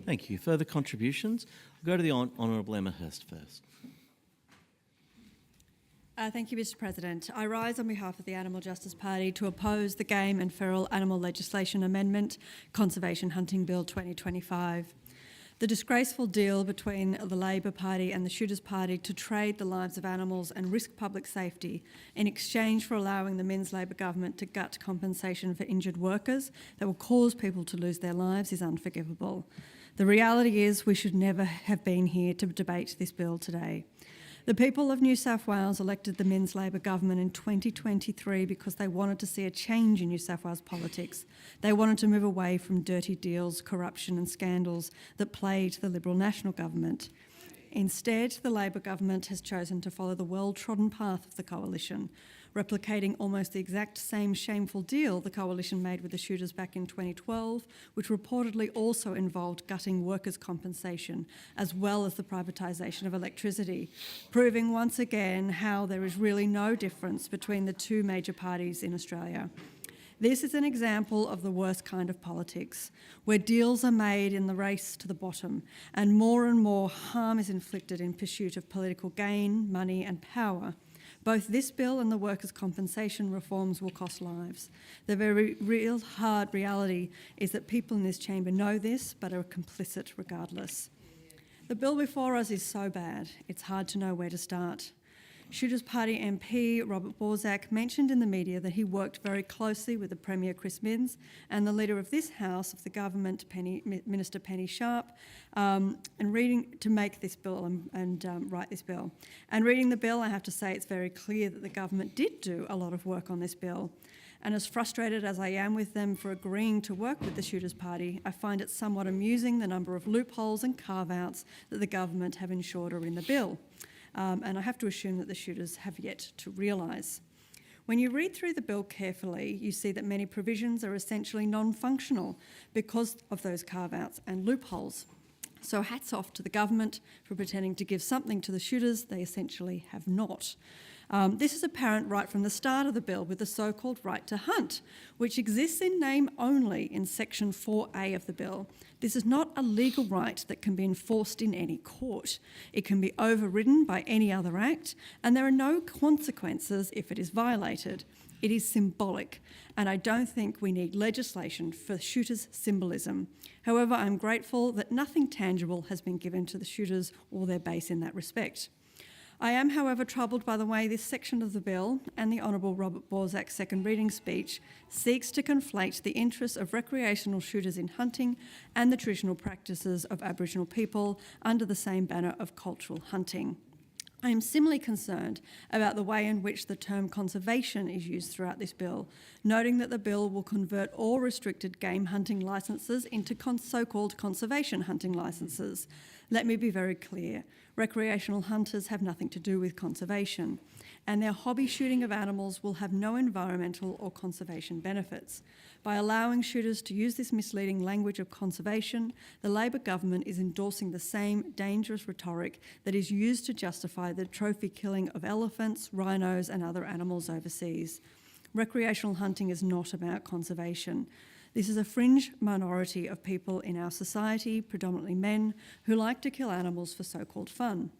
Thank you. Further contributions? I'll go to the Honourable Emma Hurst first. Thank you, Mr President. I rise on behalf of the Animal Justice Party to oppose the Game and Feral Animal Legislation Amendment, Conservation Hunting Bill 2025. The disgraceful deal between the Labor Party and the Shooters Party to trade the lives of animals and risk public safety in exchange for allowing the Minns Labor government to gut compensation for injured workers that will cause people to lose their lives is unforgivable. The reality is we should never have been here to debate this bill today. The people of New South Wales elected the Men's Labor government in 2023 because they wanted to see a change in New South Wales politics. They wanted to move away from dirty deals, corruption and scandals that plagued the Liberal National Government. Instead, the Labor government has chosen to follow the well-trodden path of the coalition, replicating almost the exact same shameful deal the coalition made with the shooters back in 2012, which reportedly also involved gutting workers' compensation, as well as the privatisation of electricity, proving once again how there is really no difference between the two major parties in Australia. This is an example of the worst kind of politics, where deals are made in the race to the bottom and more harm is inflicted in pursuit of political gain, money and power. Both this bill and the workers' compensation reforms will cost lives. The very real hard reality is that people in this chamber know this but are complicit regardless. The bill before us is so bad, it's hard to know where to start. Shooters Party MP Robert Borsak mentioned in the media that he worked very closely with the Premier Chris Minns and the Leader of this House of the Government, Minister Penny Sharp, to make this bill and write this bill. And reading the bill, I have to say it's very clear that the government did do a lot of work on this bill. And as frustrated as I am with them for agreeing to work with the Shooters Party, I find it somewhat amusing the number of loopholes and carve-outs that the government have ensured are in the bill. And I have to assume that the shooters have yet to realise. When you read through the bill carefully, you see that many provisions are essentially non-functional because of those carve-outs and loopholes. So hats off to the government for pretending to give something to the shooters they essentially have not. This is apparent right from the start of the bill with the so-called right to hunt, which exists in name only in Section 4A of the bill. This is not a legal right that can be enforced in any court. It can be overridden by any other act, and there are no consequences if it is violated. It is symbolic, and I don't think we need legislation for shooters' symbolism. However, I'm grateful that nothing tangible has been given to the shooters or their base in that respect. I am, however, troubled by the way this section of the bill and the Honourable Robert Borsak's second reading speech seeks to conflate the interests of recreational shooters in hunting and the traditional practices of Aboriginal people under the same banner of cultural hunting. I am similarly concerned about the way in which the term conservation is used throughout this bill, noting that the bill will convert all restricted game hunting licences into so-called conservation hunting licences. Let me be very clear. Recreational hunters have nothing to do with conservation, and their hobby shooting of animals will have no environmental or conservation benefits. By allowing shooters to use this misleading language of conservation, the Labor government is endorsing the same dangerous rhetoric that is used to justify the trophy killing of elephants, rhinos and other animals overseas. Recreational hunting is not about conservation. This is a fringe minority of people in our society, predominantly men, who like to kill animals for so-called fun.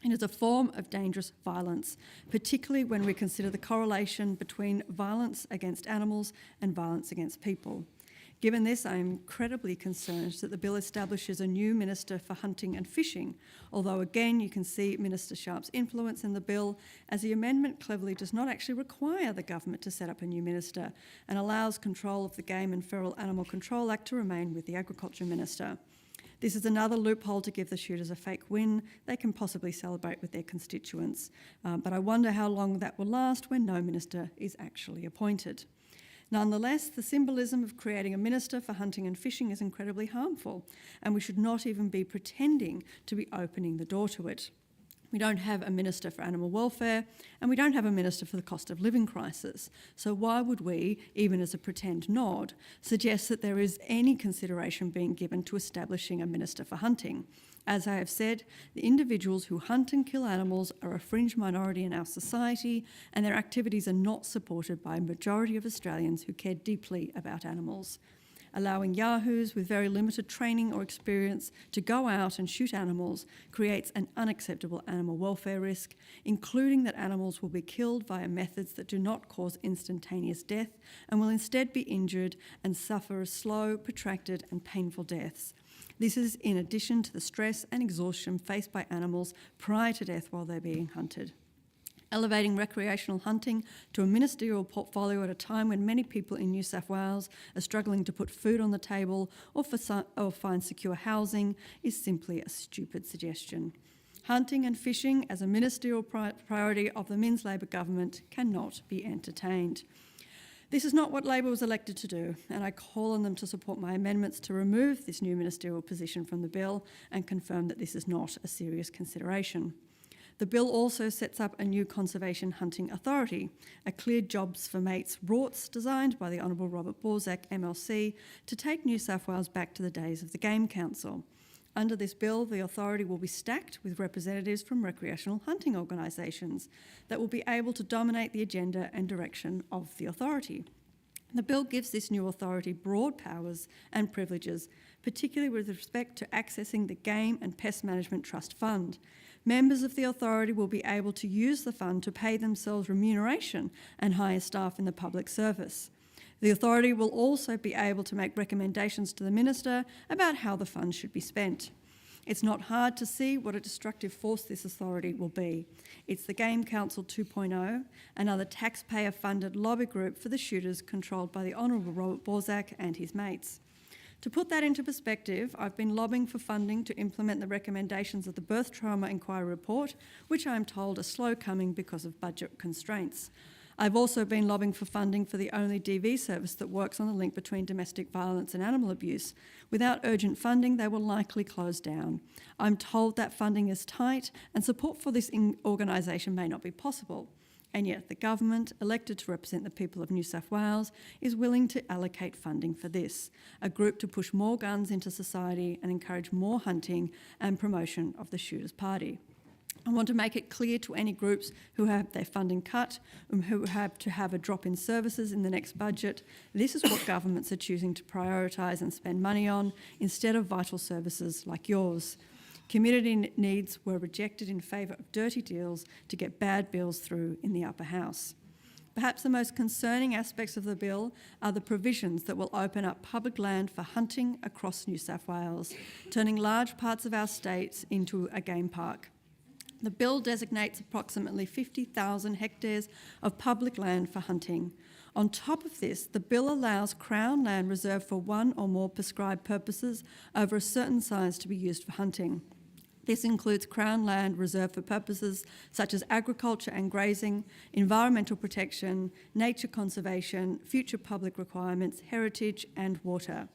It is a form of dangerous violence, particularly when we consider the correlation between violence against animals and violence against people. Given this, I am incredibly concerned that the bill establishes a new Minister for Hunting and Fishing, although again you can see Minister Sharp's influence in the bill, as the amendment cleverly does not actually require the government to set up a new minister and allows control of the Game and Feral Animal Control Act to remain with the Agriculture Minister. This is another loophole to give the shooters a fake win they can possibly celebrate with their constituents. But I wonder how long that will last when no minister is actually appointed. Nonetheless, the symbolism of creating a Minister for Hunting and Fishing is incredibly harmful, and we should not even be pretending to be opening the door to it. We don't have a Minister for Animal Welfare, and we don't have a Minister for the Cost of Living crisis. So why would we, even as a pretend nod, suggest that there is any consideration being given to establishing a Minister for Hunting? As I have said, the individuals who hunt and kill animals are a fringe minority in our society, and their activities are not supported by a majority of Australians who care deeply about animals. Allowing yahoos with very limited training or experience to go out and shoot animals creates an unacceptable animal welfare risk, including that animals will be killed via methods that do not cause instantaneous death and will instead be injured and suffer slow, protracted and painful deaths. This is in addition to the stress and exhaustion faced by animals prior to death while they're being hunted. elevating recreational hunting to a ministerial portfolio at a time when many people in New South Wales are struggling to put food on the table or find secure housing is simply a stupid suggestion. Hunting and fishing as a ministerial priority of the Minns Labor government cannot be entertained. This is not what Labor was elected to do, and I call on them to support my amendments to remove this new ministerial position from the bill and confirm that this is not a serious consideration. The bill also sets up a new Conservation Hunting Authority, a clear jobs for mates rorts designed by the Honourable Robert Borsak, MLC, to take New South Wales back to the days of the Game Council. Under this bill, the authority will be stacked with representatives from recreational hunting organisations that will be able to dominate the agenda and direction of the authority. The bill gives this new authority broad powers and privileges, particularly with respect to accessing the Game and Pest Management Trust Fund. Members of the authority will be able to use the fund to pay themselves remuneration and hire staff in the public service. The authority will also be able to make recommendations to the Minister about how the funds should be spent. It's not hard to see what a destructive force this authority will be. It's the Game Council 2.0, another taxpayer-funded lobby group for the shooters controlled by the Honourable Robert Borsak and his mates. To put that into perspective, I've been lobbying for funding to implement the recommendations of the Birth Trauma Inquiry report, which I'm told are slow coming because of budget constraints. I've also been lobbying for funding for the only DV service that works on the link between domestic violence and animal abuse. Without urgent funding, they will likely close down. I'm told that funding is tight and support for this organisation may not be possible. And yet the government, elected to represent the people of New South Wales, is willing to allocate funding for this, a group to push more guns into society and encourage more hunting and promotion of the Shooters Party. I want to make it clear to any groups who have their funding cut and who have to have a drop in services in the next budget, this is what governments are choosing to prioritise and spend money on instead of vital services like yours. Community needs were rejected in favour of dirty deals to get bad bills through in the upper house. Perhaps the most concerning aspects of the bill are the provisions that will open up public land for hunting across New South Wales, turning large parts of our state into a game park. The bill designates approximately 50,000 hectares of public land for hunting. On top of this, the bill allows Crown land reserved for one or more prescribed purposes over a certain size to be used for hunting. This includes Crown land reserved for purposes such as agriculture and grazing, environmental protection, nature conservation, future public requirements, heritage and water.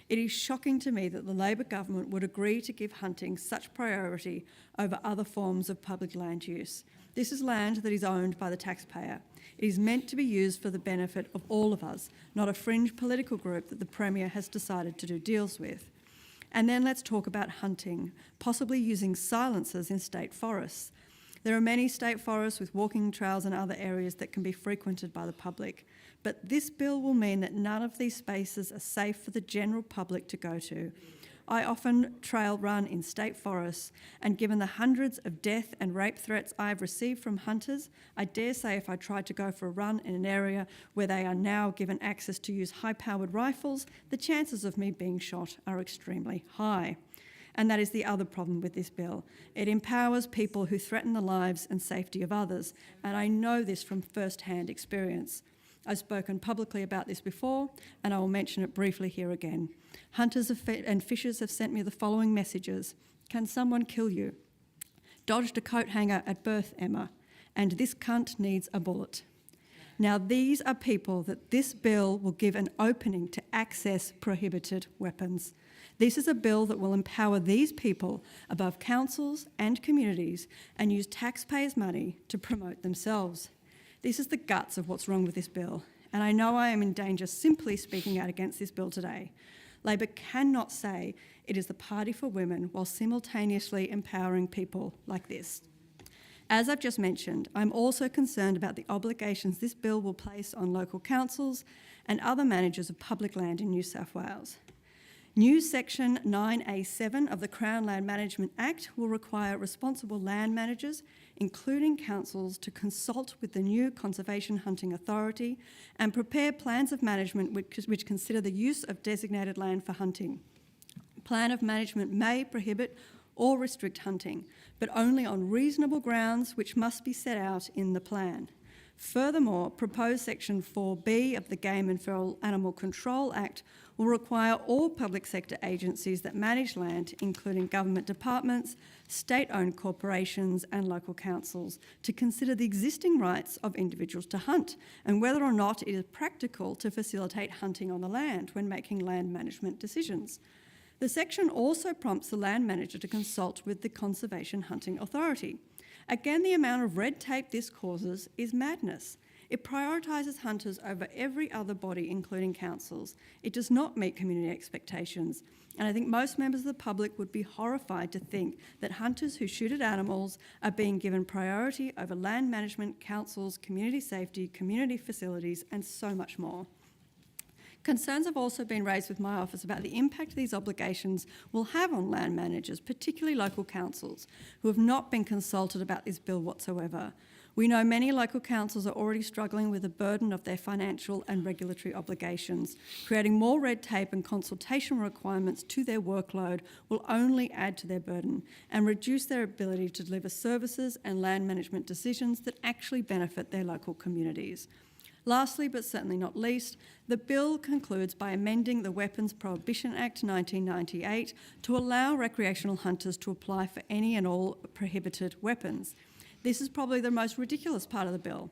It is shocking to me that the Labor government would agree to give hunting such priority over other forms of public land use. This is land that is owned by the taxpayer. It is meant to be used for the benefit of all of us, not a fringe political group that the Premier has decided to do deals with. And then let's talk about hunting, possibly using silencers in state forests. There are many state forests with walking trails and other areas that can be frequented by the public, but this bill will mean that none of these spaces are safe for the general public to go to. I often trail run in state forests, and given the hundreds of death and rape threats I have received from hunters, I dare say if I tried to go for a run in an area where they are now given access to use high-powered rifles, the chances of me being shot are extremely high. And that is the other problem with this bill. It empowers people who threaten the lives and safety of others, and I know this from first-hand experience. I've spoken publicly about this before, and I will mention it briefly here again. Hunters and fishers have sent me the following messages. Can someone kill you? Dodged a coat hanger at birth, Emma, and this cunt needs a bullet. Now, these are people that this bill will give an opening to access prohibited weapons. This is a bill that will empower these people above councils and communities and use taxpayers' money to promote themselves. This is the guts of what's wrong with this bill, and I know I am in danger simply speaking out against this bill today. Labor cannot say it is the party for women while simultaneously empowering people like this. As I've just mentioned, I'm also concerned about the obligations this bill will place on local councils and other managers of public land in New South Wales. New Section 9A7 of the Crown Land Management Act will require responsible land managers, including councils, to consult with the new Conservation Hunting Authority and prepare plans of management which consider the use of designated land for hunting. Plan of management may prohibit or restrict hunting, but only on reasonable grounds which must be set out in the plan. Furthermore, proposed Section 4B of the Game and Feral Animal Control Act will require all public sector agencies that manage land, including government departments, state-owned corporations and local councils, to consider the existing rights of individuals to hunt and whether or not it is practical to facilitate hunting on the land when making land management decisions. The section also prompts the land manager to consult with the Conservation Hunting Authority. Again, the amount of red tape this causes is madness. It prioritises hunters over every other body, including councils. It does not meet community expectations. And I think most members of the public would be horrified to think that hunters who shoot at animals are being given priority over land management, councils, community safety, community facilities, and so much more. Concerns have also been raised with my office about the impact these obligations will have on land managers, particularly local councils, who have not been consulted about this bill whatsoever. We know many local councils are already struggling with the burden of their financial and regulatory obligations. Creating more red tape and consultation requirements to their workload will only add to their burden and reduce their ability to deliver services and land management decisions that actually benefit their local communities. Lastly, but certainly not least, the bill concludes by amending the Weapons Prohibition Act 1998 to allow recreational hunters to apply for any and all prohibited weapons. This is probably the most ridiculous part of the bill.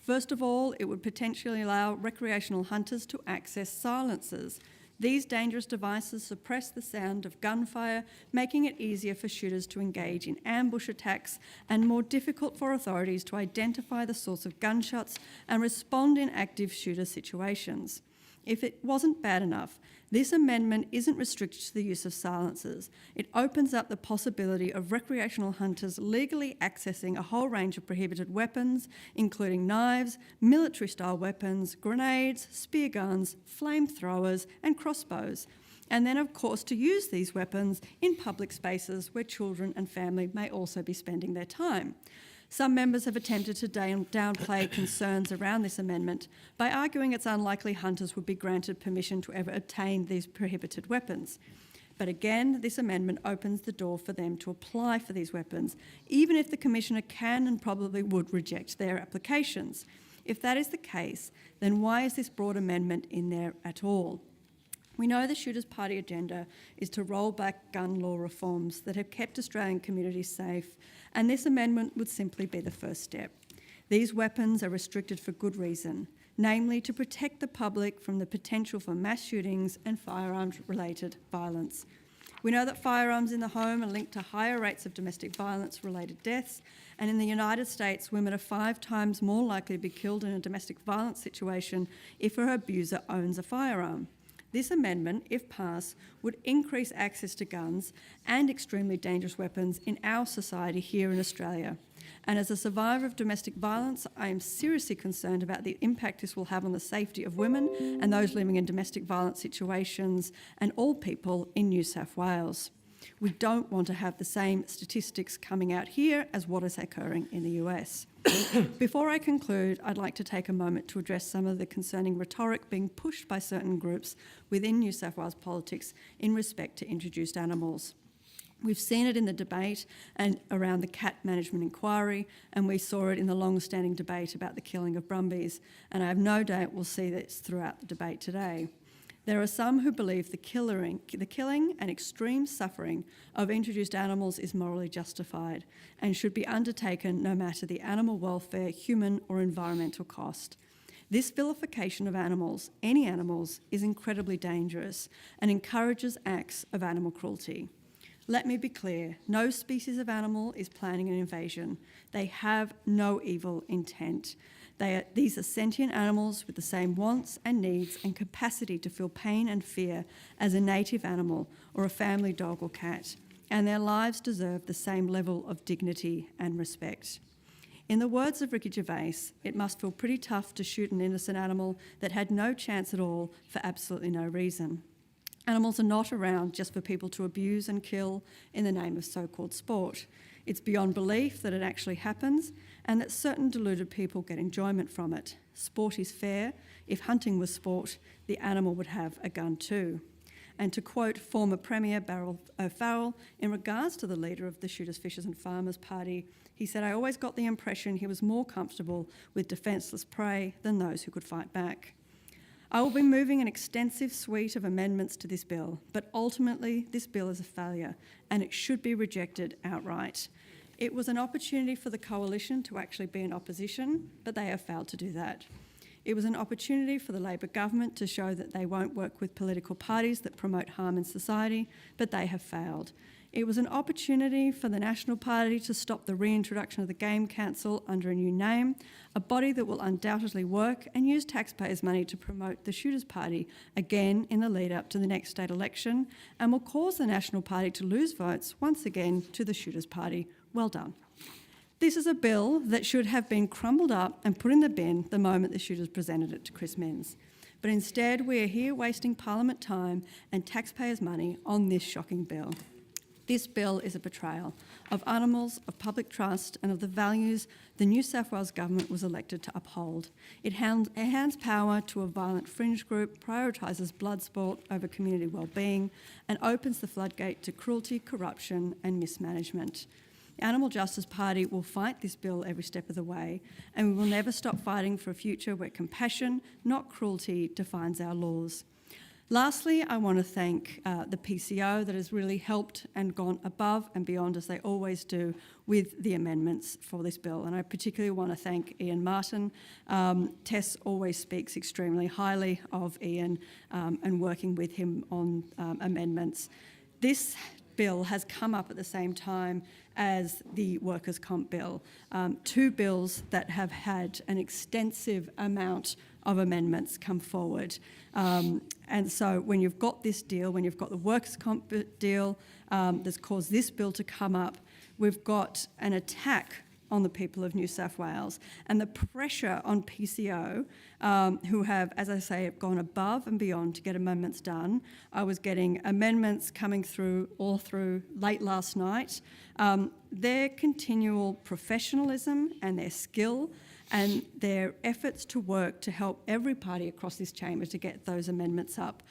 First of all, it would potentially allow recreational hunters to access silencers. These dangerous devices suppress the sound of gunfire, making it easier for shooters to engage in ambush attacks and more difficult for authorities to identify the source of gunshots and respond in active shooter situations. If it wasn't bad enough, this amendment isn't restricted to the use of silencers. It opens up the possibility of recreational hunters legally accessing a whole range of prohibited weapons, including knives, military-style weapons, grenades, spear guns, flamethrowers, and crossbows. And then, of course, to use these weapons in public spaces where children and family may also be spending their time. Some members have attempted to downplay concerns around this amendment by arguing it's unlikely hunters would be granted permission to ever obtain these prohibited weapons. But again, this amendment opens the door for them to apply for these weapons, even if the Commissioner can and probably would reject their applications. If that is the case, then why is this broad amendment in there at all? We know the Shooters Party agenda is to roll back gun law reforms that have kept Australian communities safe, and this amendment would simply be the first step. These weapons are restricted for good reason, namely to protect the public from the potential for mass shootings and firearms-related violence. We know that firearms in the home are linked to higher rates of domestic violence-related deaths, and in the United States, women are 5 times more likely to be killed in a domestic violence situation if her abuser owns a firearm. This amendment, if passed, would increase access to guns and extremely dangerous weapons in our society here in Australia. And as a survivor of domestic violence, I am seriously concerned about the impact this will have on the safety of women and those living in domestic violence situations and all people in New South Wales. We don't want to have the same statistics coming out here as what is occurring in the US. Before I conclude, I'd like to take a moment to address some of the concerning rhetoric being pushed by certain groups within New South Wales politics in respect to introduced animals. We've seen it in the debate and around the cat management inquiry, and we saw it in the long-standing debate about the killing of brumbies, and I have no doubt we'll see this throughout the debate today. There are some who believe the killing and extreme suffering of introduced animals is morally justified and should be undertaken no matter the animal welfare, human or environmental cost. This vilification of animals, any animals, is incredibly dangerous and encourages acts of animal cruelty. Let me be clear, no species of animal is planning an invasion. They have no evil intent. These are sentient animals with the same wants and needs and capacity to feel pain and fear as a native animal or a family dog or cat, and their lives deserve the same level of dignity and respect. In the words of Ricky Gervais, it must feel pretty tough to shoot an innocent animal that had no chance at all for absolutely no reason. Animals are not around just for people to abuse and kill in the name of so-called sport. It's beyond belief that it actually happens and that certain deluded people get enjoyment from it. Sport is fair. If hunting was sport, the animal would have a gun too. And to quote former Premier Beryl O'Farrell, in regards to the leader of the Shooters, Fishers and Farmers Party, he said, "I always got the impression he was more comfortable with defenceless prey than those who could fight back." I will be moving an extensive suite of amendments to this bill, but ultimately this bill is a failure and it should be rejected outright. It was an opportunity for the coalition to actually be in opposition, but they have failed to do that. It was an opportunity for the Labor government to show that they won't work with political parties that promote harm in society, but they have failed. It was an opportunity for the National Party to stop the reintroduction of the Game Council under a new name, a body that will undoubtedly work and use taxpayers' money to promote the Shooters Party again in the lead up to the next state election, and will cause the National Party to lose votes once again to the Shooters Party. Well done. This is a bill that should have been crumbled up and put in the bin the moment the Shooters presented it to Chris Minns. But instead, we are here wasting Parliament time and taxpayers' money on this shocking bill. This bill is a betrayal of animals, of public trust and of the values the New South Wales Government was elected to uphold. It hands power to a violent fringe group, prioritises blood sport over community wellbeing and opens the floodgate to cruelty, corruption and mismanagement. The Animal Justice Party will fight this bill every step of the way, and we will never stop fighting for a future where compassion, not cruelty, defines our laws. Lastly, I want to thank the PCO that has really helped and gone above and beyond, as they always do, with the amendments for this bill. And I particularly want to thank Ian Martin. Tess always speaks extremely highly of Ian and working with him on amendments. This bill has come up at the same time as the Workers' Comp Bill, two bills that have had an extensive amount of amendments come forward. And so when you've got this deal, when you've got the Workers' Comp deal that's caused this bill to come up, we've got an attack on the people of New South Wales and the pressure on PCO, who have, as I say, gone above and beyond to get amendments done. I was getting amendments coming through all through late last night. Their continual professionalism and their skill and their efforts to work to help every party across this chamber to get those amendments up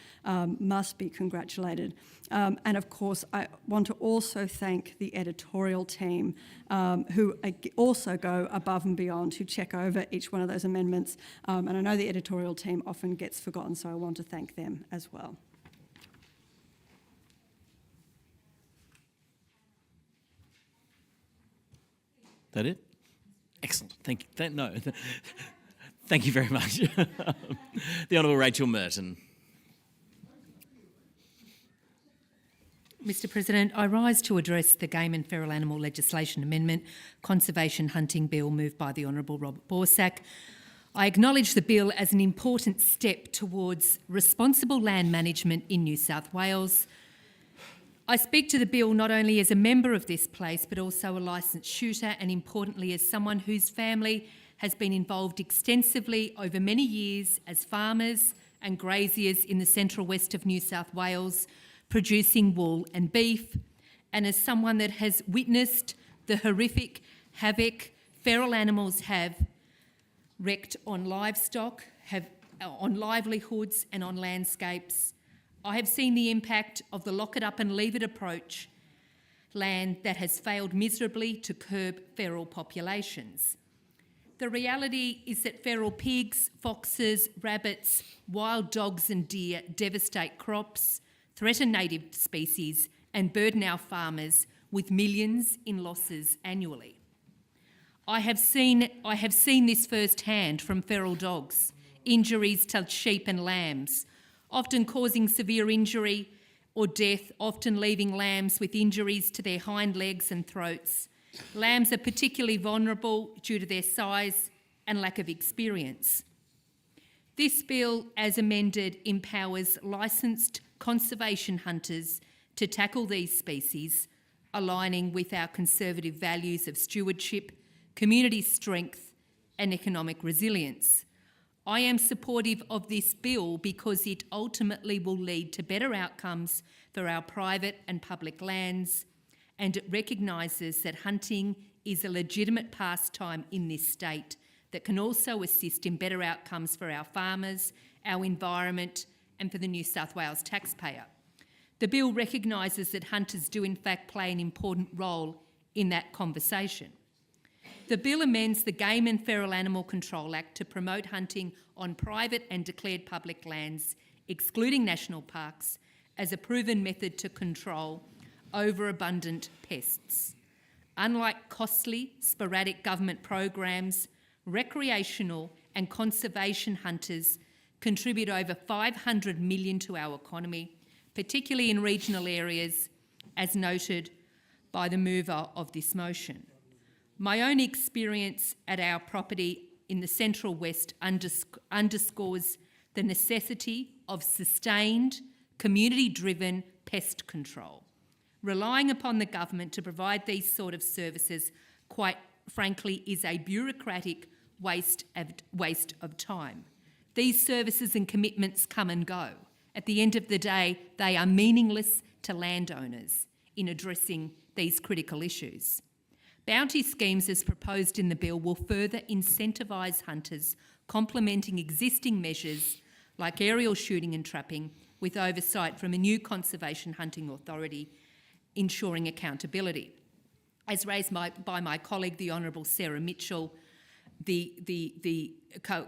must be congratulated. And of course, I want to also thank the editorial team who also go above and beyond, who check over each one of those amendments. And I know the editorial team often gets forgotten, so I want to thank them as well. That it? Excellent. Thank you. Thank you very much. The Honourable Rachel Merton. Mr President, I rise to address the Game and Feral Animal Legislation Amendment Conservation Hunting Bill moved by the Honourable Robert Borsak. I acknowledge the bill as an important step towards responsible land management in New South Wales. I speak to the bill not only as a member of this place but also a licensed shooter, and importantly as someone whose family has been involved extensively over many years as farmers and graziers in the central west of New South Wales, producing wool and beef, and as someone that has witnessed the horrific havoc feral animals have wreaked on livestock, on livelihoods and on landscapes. I have seen the impact of the lock it up and leave it approach, land that has failed miserably to curb feral populations. The reality is that feral pigs, foxes, rabbits, wild dogs and deer devastate crops, threaten native species and burden our farmers with millions in losses annually. I have seen this firsthand from feral dogs, injuries to sheep and lambs, often causing severe injury or death, often leaving lambs with injuries to their hind legs and throats. Lambs are particularly vulnerable due to their size and lack of experience. This bill, as amended, empowers licensed conservation hunters to tackle these species, aligning with our conservative values of stewardship, community strength and economic resilience. I am supportive of this bill because it ultimately will lead to better outcomes for our private and public lands, and it recognises that hunting is a legitimate pastime in this state that can also assist in better outcomes for our farmers, our environment and for the New South Wales taxpayer. The bill recognises that hunters do in fact play an important role in that conversation. The bill amends the Game and Feral Animal Control Act to promote hunting on private and declared public lands, excluding national parks, as a proven method to control overabundant pests. Unlike costly, sporadic government programs, recreational and conservation hunters contribute over $500 million to our economy, particularly in regional areas, as noted by the mover of this motion. My own experience at our property in the Central West underscores the necessity of sustained, community-driven pest control. Relying upon the government to provide these sort of services, quite frankly, is a bureaucratic waste of time. These services and commitments come and go. At the end of the day, they are meaningless to landowners in addressing these critical issues. Bounty schemes as proposed in the bill will further incentivise hunters, complementing existing measures like aerial shooting and trapping with oversight from a new conservation hunting authority, ensuring accountability. As raised by my colleague, the Honourable Sarah Mitchell, the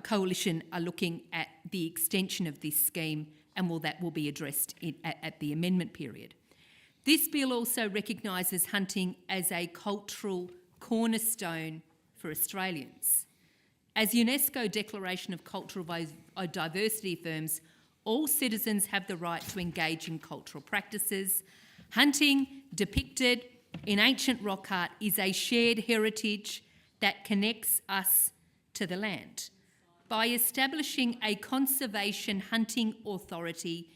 Coalition are looking at the extension of this scheme, and that will be addressed at the amendment period. This bill also recognises hunting as a cultural cornerstone for Australians. As UNESCO Declaration of Cultural Diversity affirms, all citizens have the right to engage in cultural practices. Hunting, depicted in ancient rock art, is a shared heritage that connects us to the land. By establishing a conservation hunting authority,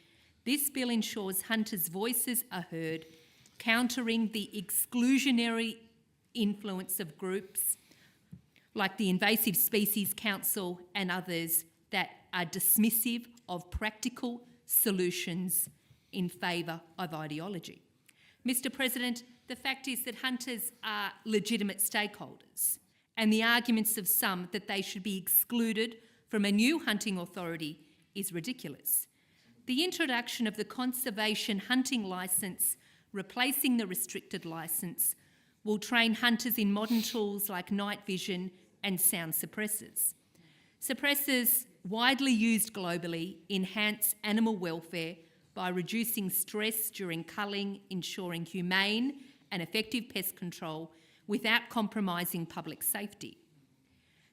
this bill ensures hunters' voices are heard, countering the exclusionary influence of groups like the Invasive Species Council and others that are dismissive of practical solutions in favour of ideology. Mr. President, the fact is that hunters are legitimate stakeholders, and the arguments of some that they should be excluded from a new hunting authority is ridiculous. The introduction of the conservation hunting licence, replacing the restricted licence, will train hunters in modern tools like night vision and sound suppressors. Suppressors, widely used globally, enhance animal welfare by reducing stress during culling, ensuring humane and effective pest control without compromising public safety.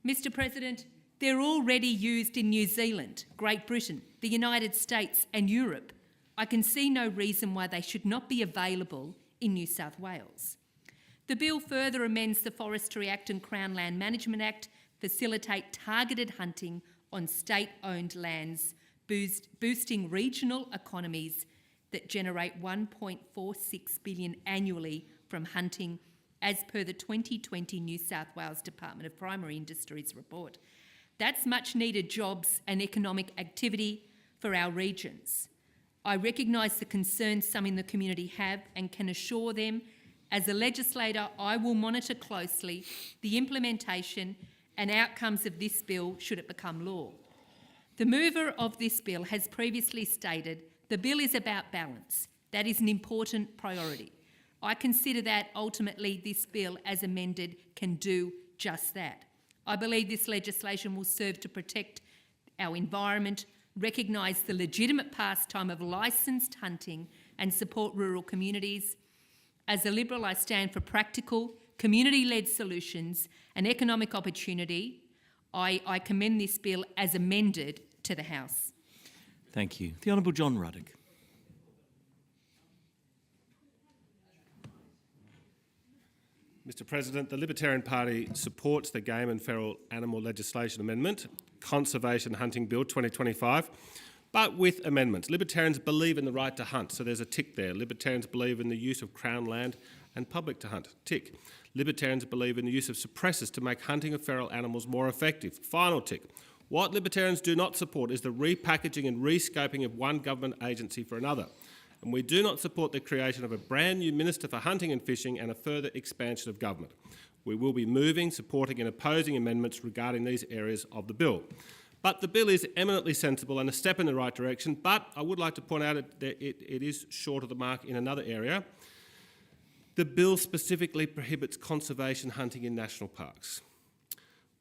Mr. President, they're already used in New Zealand, Great Britain, the United States and Europe. I can see no reason why they should not be available in New South Wales. The bill further amends the Forestry Act and Crown Land Management Act, facilitate targeted hunting on state-owned lands, boosting regional economies that generate $1.46 billion annually from hunting, as per the 2020 New South Wales Department of Primary Industries report. That's much needed jobs and economic activity for our regions. I recognise the concerns some in the community have and can assure them, as a legislator, I will monitor closely the implementation and outcomes of this bill should it become law. The mover of this bill has previously stated the bill is about balance. That is an important priority. I consider that ultimately this bill, as amended, can do just that. I believe this legislation will serve to protect our environment, recognise the legitimate pastime of licensed hunting and support rural communities. As a Liberal, I stand for practical, community-led solutions and economic opportunity. I commend this bill as amended to the House. Thank you. The Honourable John Ruddock. Mr. President, the Libertarian Party supports the Game and Feral Animal Legislation Amendment, Conservation Hunting Bill 2025, but with amendments. Libertarians believe in the right to hunt, so there's a tick there. Libertarians believe in the use of Crown land and public to hunt, tick. Libertarians believe in the use of suppressors to make hunting of feral animals more effective, final tick. What Libertarians do not support is the repackaging and rescoping of one government agency for another. And we do not support the creation of a brand new Minister for Hunting and Fishing and a further expansion of government. We will be moving, supporting and opposing amendments regarding these areas of the bill. But the bill is eminently sensible and a step in the right direction, but I would like to point out that it is short of the mark in another area. The bill specifically prohibits conservation hunting in national parks.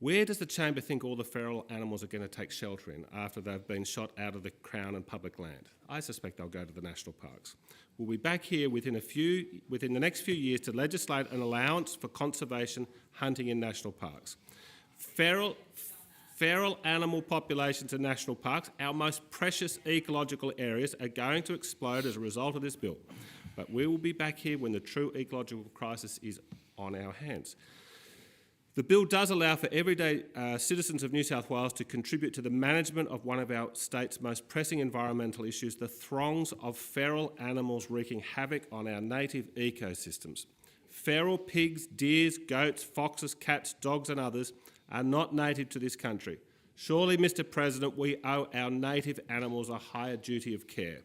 Where does the chamber think all the feral animals are going to take shelter in after they've been shot out of the Crown and public land? I suspect they'll go to the national parks. We'll be back here within the next few years to legislate an allowance for conservation hunting in national parks. Feral animal populations in national parks, our most precious ecological areas, are going to explode as a result of this bill. But we will be back here when the true ecological crisis is on our hands. The bill does allow for everyday citizens of New South Wales to contribute to the management of one of our state's most pressing environmental issues, the throngs of feral animals wreaking havoc on our native ecosystems. Feral pigs, deers, goats, foxes, cats, dogs and others are not native to this country. Surely, Mr. President, we owe our native animals a higher duty of care.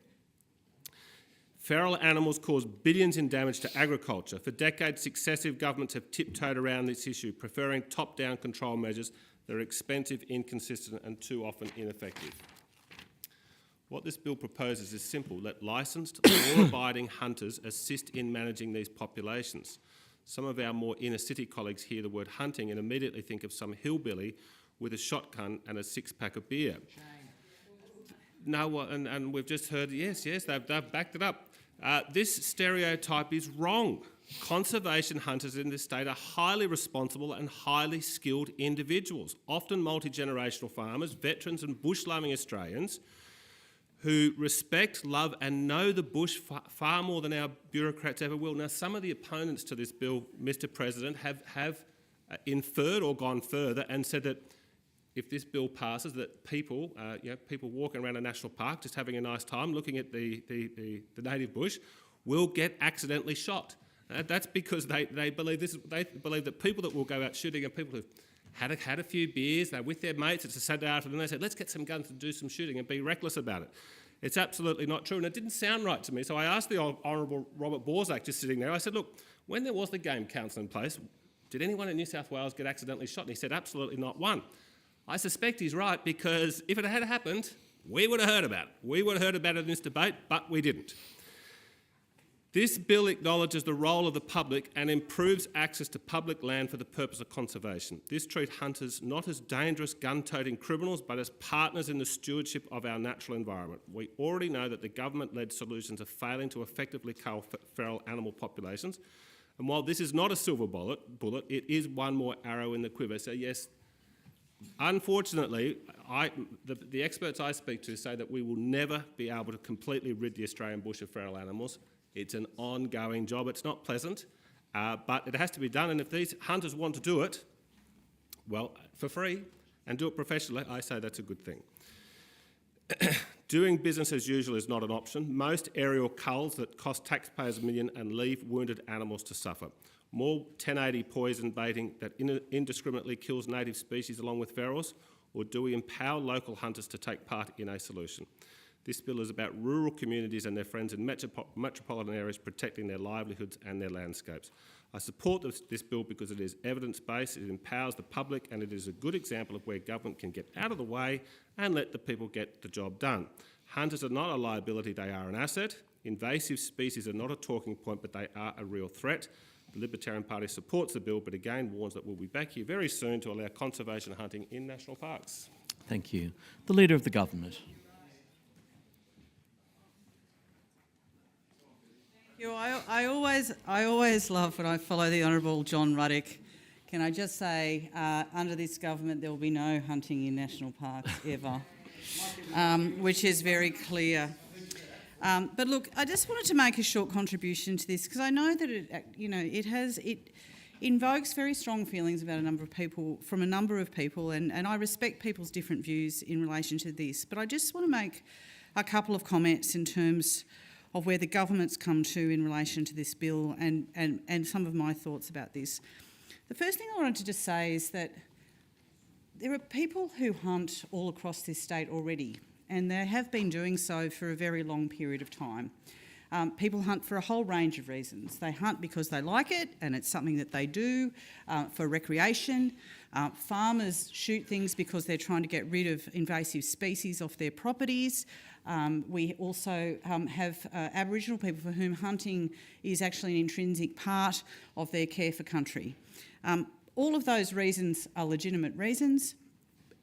Feral animals cause billions in damage to agriculture. For decades, successive governments have tiptoed around this issue, preferring top-down control measures that are expensive, inconsistent and too often ineffective. What this bill proposes is simple. Let licensed, law-abiding hunters assist in managing these populations. Some of our more inner-city colleagues hear the word hunting and immediately think of some hillbilly with a shotgun and a six-pack of beer. No, and we've just heard, yes, they've backed it up. This stereotype is wrong. Conservation hunters in this state are highly responsible and highly skilled individuals, often multi-generational farmers, veterans and bush-loving Australians who respect, love and know the bush far more than our bureaucrats ever will. Now, some of the opponents to this bill, Mr. President, have inferred or gone further and said that if this bill passes, that people walking around a national park just having a nice time looking at the native bush will get accidentally shot. That's because they believe that people that will go out shooting are people who've had a few beers, they're with their mates, it's a Saturday afternoon, they said, let's get some guns and do some shooting and be reckless about it. It's absolutely not true, and it didn't sound right to me. So I asked the Honourable Robert Borzak, just sitting there, I said, look, when there was the Game Council in place, did anyone in New South Wales get accidentally shot? And he said, absolutely not one. I suspect he's right, because if it had happened, we would have heard about it. We would have heard about it in this debate, but we didn't. This bill acknowledges the role of the public and improves access to public land for the purpose of conservation. This treats hunters not as dangerous gun-toting criminals, but as partners in the stewardship of our natural environment. We already know that the government-led solutions are failing to effectively cull feral animal populations. And while this is not a silver bullet, it is one more arrow in the quiver. So yes, unfortunately, the experts I speak to say that we will never be able to completely rid the Australian bush of feral animals. It's an ongoing job. It's not pleasant, but it has to be done. And if these hunters want to do it, well, for free and do it professionally, I say that's a good thing. Doing business as usual is not an option. Most aerial culls that cost taxpayers $1 million and leave wounded animals to suffer. More 1080 poison baiting that indiscriminately kills native species along with ferals, or do we empower local hunters to take part in a solution? This bill is about rural communities and their friends in metropolitan areas protecting their livelihoods and their landscapes. I support this bill because it is evidence-based, it empowers the public, and it is a good example of where government can get out of the way and let the people get the job done. Hunters are not a liability, they are an asset. Invasive species are not a talking point, but they are a real threat. The Libertarian Party supports the bill, but again warns that we'll be back here very soon to allow conservation hunting in national parks. Thank you. The Leader of the Government. I always love when I follow the Honourable John Ruddick. Can I just say, under this government, there will be no hunting in national parks ever, which is very clear. But look, I just wanted to make a short contribution to this because I know that it invokes very strong feelings about a number of people, from a number of people, and I respect people's different views in relation to this. But I just want to make a couple of comments in terms of where the government's come to in relation to this bill and some of my thoughts about this. The first thing I wanted to just say is that there are people who hunt all across this state already, and they have been doing so for a very long period of time. People hunt for a whole range of reasons. They hunt because they like it and it's something that they do for recreation. Farmers shoot things because they're trying to get rid of invasive species off their properties. We also have Aboriginal people for whom hunting is actually an intrinsic part of their care for country. All of those reasons are legitimate reasons.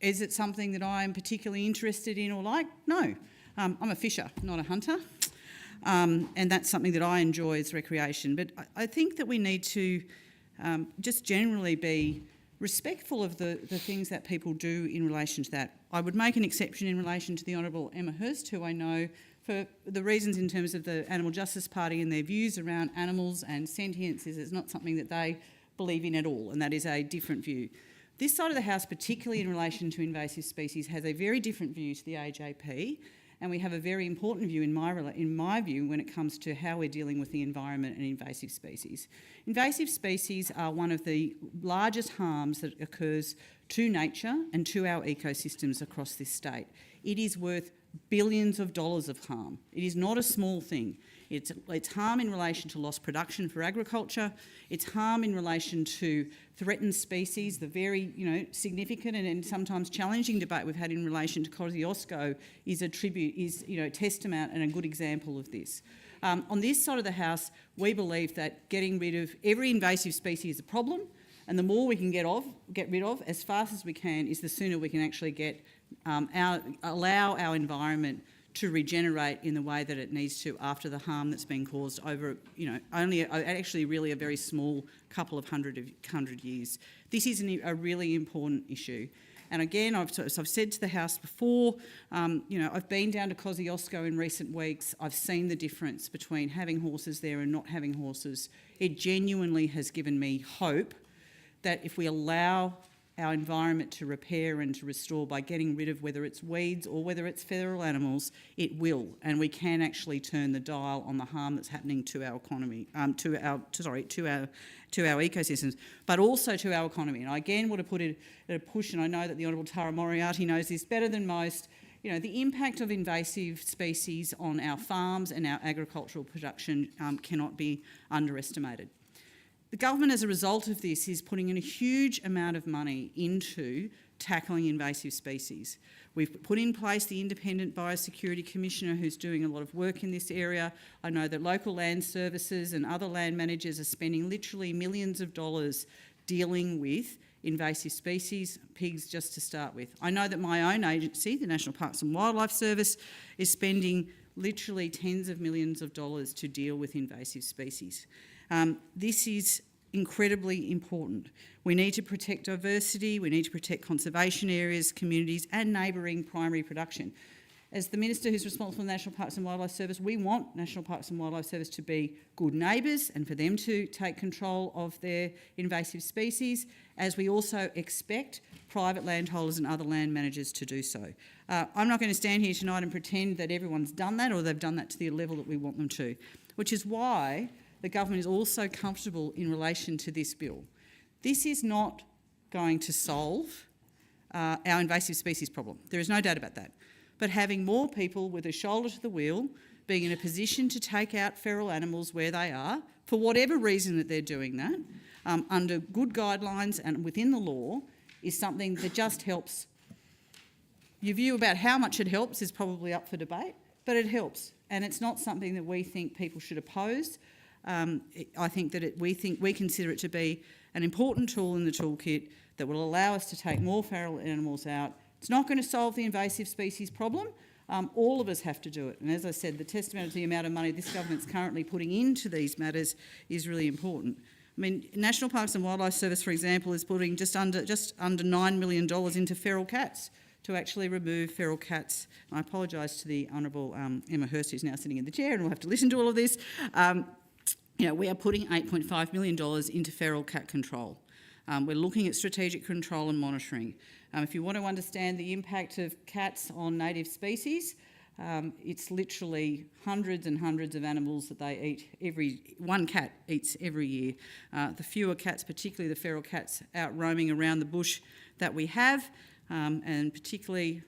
Is it something that I'm particularly interested in or like? No. I'm a fisher, not a hunter. And that's something that I enjoy as recreation. But I think that we need to just generally be respectful of the things that people do in relation to that. I would make an exception in relation to the Honourable Emma Hurst, who I know for the reasons in terms of the Animal Justice Party and their views around animals and sentience is not something that they believe in at all, and that is a different view. This side of the House, particularly in relation to invasive species, has a very different view to the AJP, and we have a very important view in my view when it comes to how we're dealing with the environment and invasive species. Invasive species are one of the largest harms that occurs to nature and to our ecosystems across this state. It is worth billions of dollars of harm. It is not a small thing. It's harm in relation to lost production for agriculture. It's harm in relation to threatened species. The very significant and sometimes challenging debate we've had in relation to Kosciuszko is testament and a good example of this. On this side of the House, we believe that getting rid of every invasive species is a problem, and the more we can get rid of as fast as we can is the sooner we can actually allow our environment to regenerate in the way that it needs to after the harm that's been caused over, actually really a very small couple of hundred years. This is a really important issue. And again, I've said to the House before, I've been down to Kosciuszko in recent weeks. I've seen the difference between having horses there and not having horses. It genuinely has given me hope that if we allow our environment to repair and to restore by getting rid of whether it's weeds or whether it's feral animals, it will, and we can actually turn the dial on the harm that's happening to our economy, to our ecosystems, but also to our economy. And I again want to put it at a push, and I know that the Honourable Tara Moriarty knows this better than most. The impact of invasive species on our farms and our agricultural production cannot be underestimated. The government, as a result of this, is putting in a huge amount of money into tackling invasive species. We've put in place the Independent Biosecurity Commissioner who's doing a lot of work in this area. I know that local land services and other land managers are spending literally millions of dollars dealing with invasive species, pigs just to start with. I know that my own agency, the National Parks and Wildlife Service, is spending literally tens of millions of dollars to deal with invasive species. This is incredibly important. We need to protect diversity, we need to protect conservation areas, communities and neighbouring primary production. As the Minister who's responsible for the National Parks and Wildlife Service, we want National Parks and Wildlife Service to be good neighbours and for them to take control of their invasive species, as we also expect private landholders and other land managers to do so. I'm not going to stand here tonight and pretend that everyone's done that or they've done that to the level that we want them to, which is why the government is also comfortable in relation to this bill. This is not going to solve our invasive species problem. There is no doubt about that. But having more people with a shoulder to the wheel, being in a position to take out feral animals where they are, for whatever reason that they're doing that, under good guidelines and within the law, is something that just helps. Your view about how much it helps is probably up for debate, but it helps. And it's not something that we think people should oppose. I think that we consider it to be an important tool in the toolkit that will allow us to take more feral animals out. It's not going to solve the invasive species problem. All of us have to do it. And as I said, the testament to the amount of money this government's currently putting into these matters is really important. I mean, National Parks and Wildlife Service, for example, is putting just under $9 million into feral cats to actually remove feral cats. And I apologise to the Honourable Emma Hurst, who's now sitting in the chair and will have to listen to all of this. We are putting $8.5 million into feral cat control. We're looking at strategic control and monitoring. If you want to understand the impact of cats on native species, it's literally hundreds and hundreds of animals that they eat. One cat eats every year. The fewer cats, particularly the feral cats, out roaming around the bush that we have, and particularly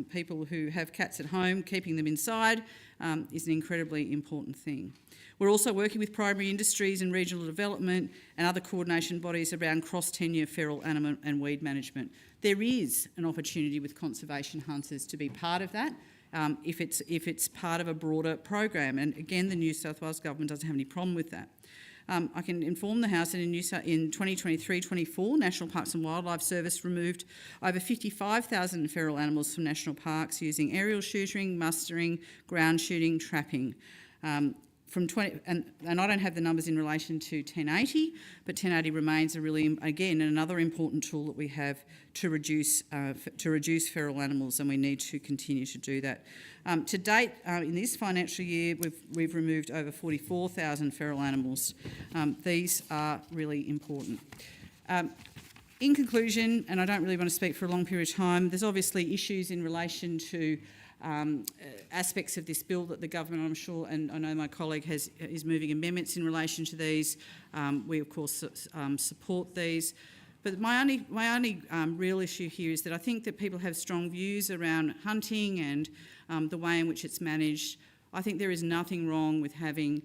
people who have cats at home, keeping them inside is an incredibly important thing. We're also working with primary industries and regional development and other coordination bodies around cross-tenure feral animal and weed management. There is an opportunity with conservation hunters to be part of that if it's part of a broader program. And again, the New South Wales government doesn't have any problem with that. I can inform the House that in 2023-24, National Parks and Wildlife Service removed over 55,000 feral animals from national parks using aerial shooting, mustering, ground shooting, trapping. And I don't have the numbers in relation to 1080, but 1080 remains another important tool that we have to reduce feral animals, and we need to continue to do that. To date, in this financial year, we've removed over 44,000 feral animals. These are really important. In conclusion, and I don't really want to speak for a long period of time, there's obviously issues in relation to aspects of this bill that the government, I'm sure, and I know my colleague is moving amendments in relation to these. We, of course, support these. But my only real issue here is that I think that people have strong views around hunting and the way in which it's managed. I think there is nothing wrong with having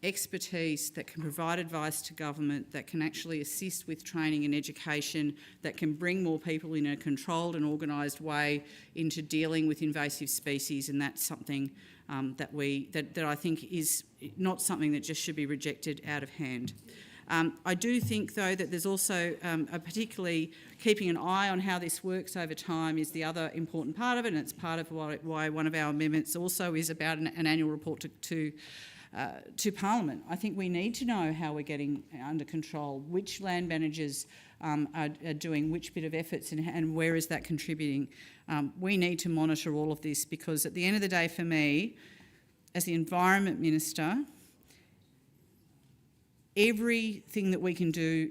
expertise that can provide advice to government, that can actually assist with training and education, that can bring more people in a controlled and organised way into dealing with invasive species, and that's something that I think is not something that just should be rejected out of hand. I do think, though, that there's also particularly keeping an eye on how this works over time is the other important part of it, and it's part of why one of our amendments also is about an annual report to Parliament. I think we need to know how we're getting under control, which land managers are doing which bit of efforts and where is that contributing. We need to monitor all of this, because at the end of the day, for me, as the Environment Minister, everything that we can do,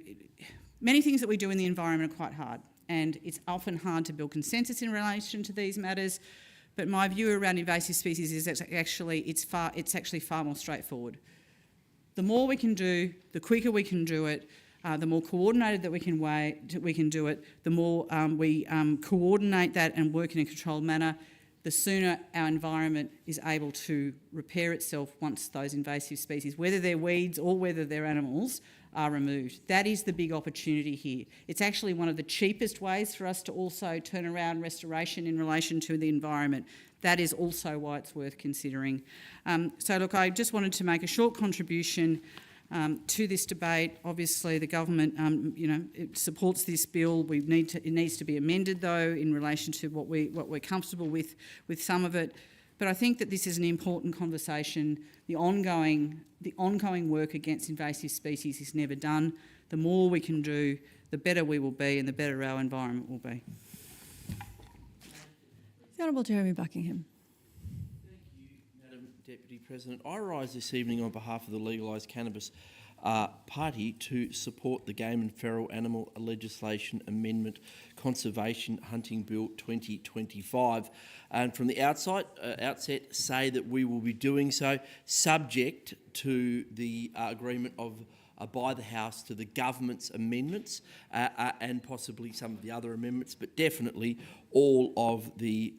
many things that we do in the environment are quite hard, and it's often hard to build consensus in relation to these matters. But my view around invasive species is that it's actually far more straightforward. The more we can do, the quicker we can do it, the more coordinated that we can do it, the more we coordinate that and work in a controlled manner, the sooner our environment is able to repair itself once those invasive species, whether they're weeds or whether they're animals, are removed. That is the big opportunity here. It's actually one of the cheapest ways for us to also turn around restoration in relation to the environment. That is also why it's worth considering. So look, I just wanted to make a short contribution to this debate. Obviously, the government, it supports this bill. It needs to be amended, though, in relation to what we're comfortable with some of it. But I think that this is an important conversation. The ongoing work against invasive species is never done. The more we can do, the better we will be, and the better our environment will be. The Honourable Jeremy Buckingham. Thank you, Madam Deputy President. I rise this evening on behalf of the Legalised Cannabis Party to support the Game and Feral Animal Legislation Amendment Conservation Hunting Bill 2025. And from the outset, say that we will be doing so subject to the agreement of by the House to the government's amendments and possibly some of the other amendments, but definitely all of the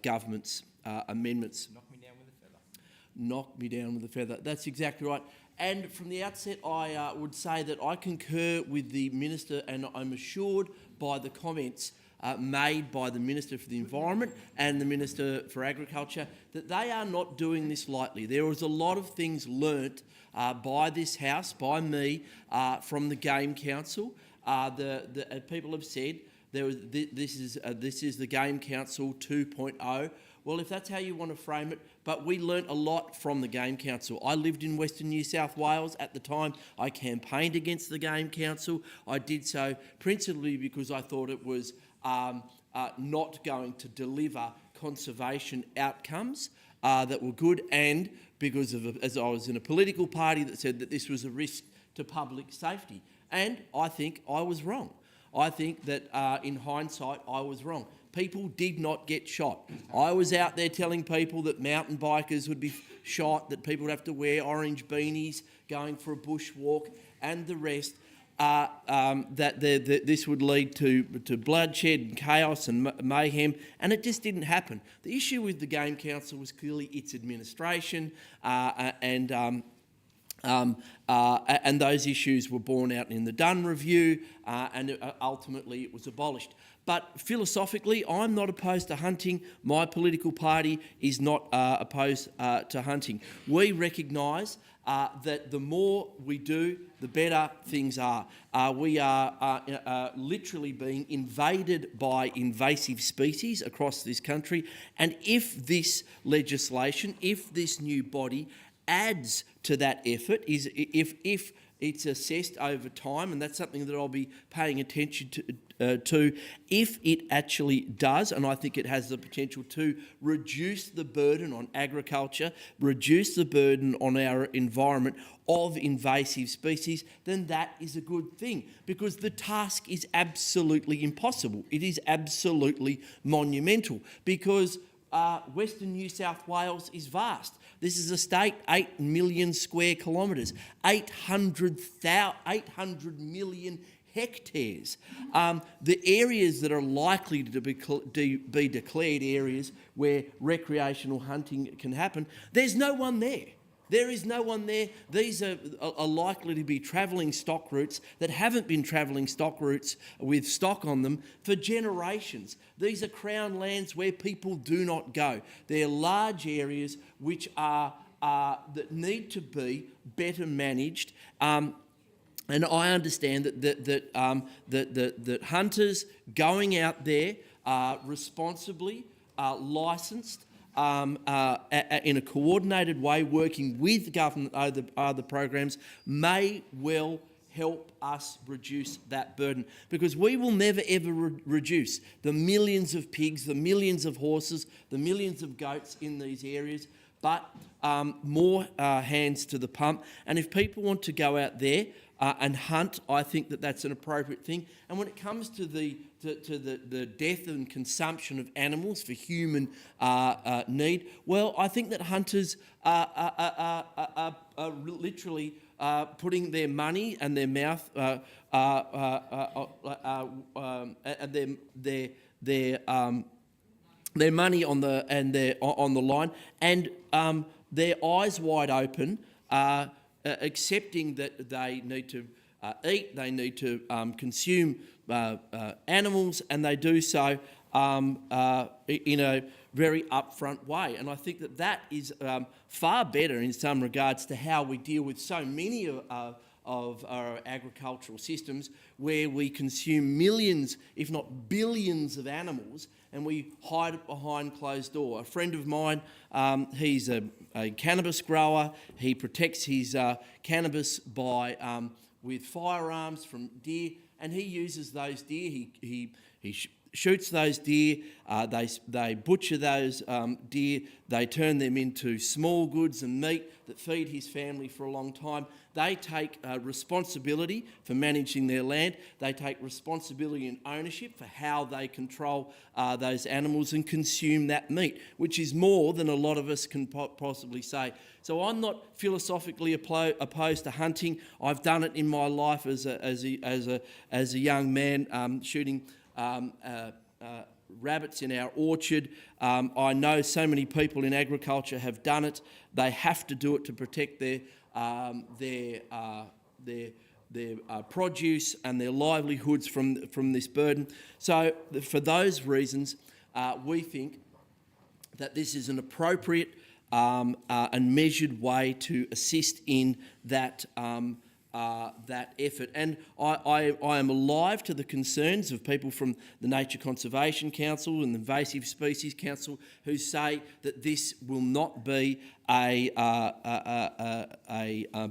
government's amendments. Knock me down with a feather. Knock me down with a feather. That's exactly right. And from the outset, I would say that I concur with the Minister, and I'm assured by the comments made by the Minister for the Environment and the Minister for Agriculture that they are not doing this lightly. There was a lot of things learnt by this House, by me, from the Game Council. People have said this is the Game Council 2.0. Well, if that's how you want to frame it, but we learnt a lot from the Game Council. I lived in Western New South Wales at the time. I campaigned against the Game Council. I did so principally because I thought it was not going to deliver conservation outcomes that were good, and because as I was in a political party that said that this was a risk to public safety. And I think I was wrong. I think that in hindsight I was wrong. People did not get shot. I was out there telling people that mountain bikers would be shot, that people would have to wear orange beanies going for a bushwalk and the rest. this would lead to bloodshed and chaos and mayhem, and it just didn't happen. The issue with the Game Council was clearly its administration, and those issues were borne out in the Dunn Review, and ultimately it was abolished. But philosophically, I'm not opposed to hunting. My political party is not opposed to hunting. We recognise that the more we do, the better things are. We are literally being invaded by invasive species across this country, and if this legislation, if this new body adds to that effort, if it's assessed over time, and that's something that I'll be paying attention to, if it actually does, and I think it has the potential to reduce the burden on agriculture, reduce the burden on our environment of invasive species, then that is a good thing, because the task is absolutely impossible. It is absolutely monumental, because Western New South Wales is vast. This is a state, 8 million square kilometres, 800 million hectares. The areas that are likely to be declared areas where recreational hunting can happen, there's no one there. There is no one there. These are likely to be travelling stock routes that haven't been travelling stock routes with stock on them for generations. These are Crown lands where people do not go. They're large areas which are that need to be better managed. And I understand that hunters going out there responsibly, licensed, in a coordinated way, working with government other programs, may well help us reduce that burden, because we will never ever reduce the millions of pigs, the millions of horses, the millions of goats in these areas, but more hands to the pump. And if people want to go out there and hunt, I think that that's an appropriate thing. And when it comes to the death and consumption of animals for human need, well, I think that hunters are literally putting their money and their mouth and their money on the line, and their eyes wide open, accepting that they need to eat, they need to consume animals, and they do so in a very upfront way. And I think that that is far better in some regards to how we deal with so many of our agricultural systems, where we consume millions, if not billions, of animals, and we hide it behind closed door. A friend of mine, he's a cannabis grower. He protects his cannabis by with firearms from deer, and he uses those deer. He shoots those deer. They butcher those deer. They turn them into small goods and meat that feed his family for a long time. They take responsibility for managing their land. They take responsibility and ownership for how they control those animals and consume that meat, which is more than a lot of us can possibly say. So I'm not philosophically opposed to hunting. I've done it in my life as a young man, shooting rabbits in our orchard. I know so many people in agriculture have done it. They have to do it to protect their produce and their livelihoods from this burden. So for those reasons, we think that this is an appropriate and measured way to assist in that effort. And I am alive to the concerns of people from the Nature Conservation Council and the Invasive Species Council who say that this will not be a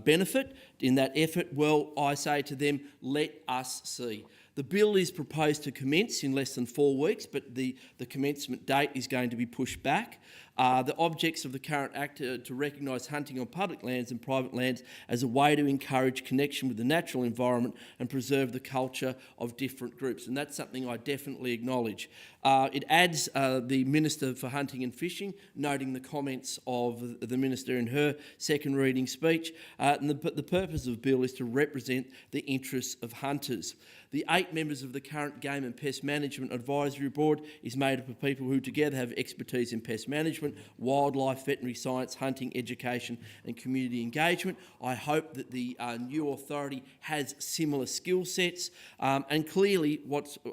benefit in that effort. Well, I say to them, let us see. The bill is proposed to commence in less than 4 weeks, but the commencement date is going to be pushed back. The objects of the current Act are to recognise hunting on public lands and private lands as a way to encourage connection with the natural environment and preserve the culture of different groups, and that's something I definitely acknowledge. It adds the Minister for Hunting and Fishing, noting the comments of the Minister in her second reading speech, and the purpose of the bill is to represent the interests of hunters. The 8 members of the current Game and Pest Management Advisory Board is made up of people who together have expertise in pest management, wildlife, veterinary science, hunting, education and community engagement. I hope that the new authority has similar skill sets, and clearly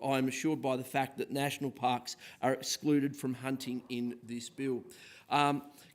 I'm assured by the fact that national parks are excluded from hunting in this bill.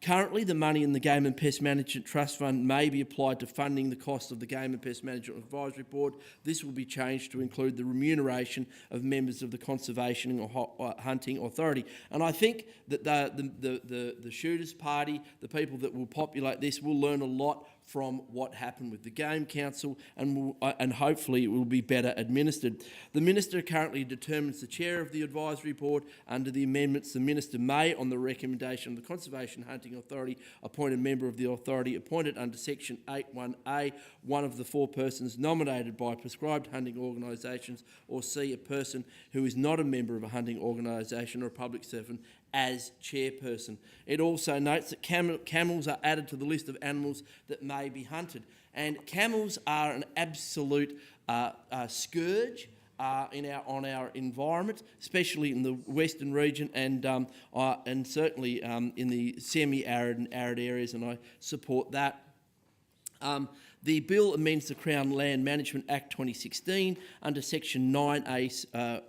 Currently, the money in the Game and Pest Management Trust Fund may be applied to funding the cost of the Game and Pest Management Advisory Board. This will be changed to include the remuneration of members of the Conservation or Hunting Authority. And I think that the Shooters Party, the people that will populate this, will learn a lot from what happened with the Game Council, and hopefully it will be better administered. The Minister currently determines the chair of the Advisory Board. Under the amendments, the Minister may, on the recommendation of the Conservation Hunting Authority, appoint a member of the authority appointed under Section 8(1)(a), one of the 4 persons nominated by prescribed hunting organisations, or C, a person who is not a member of a hunting organisation or a public servant, as chairperson. It also notes that camels are added to the list of animals that may be hunted, and camels are an absolute scourge on our environment, especially in the western region and certainly in the semi-arid and arid areas, and I support that. The bill amends the Crown Land Management Act 2016 under Section 9A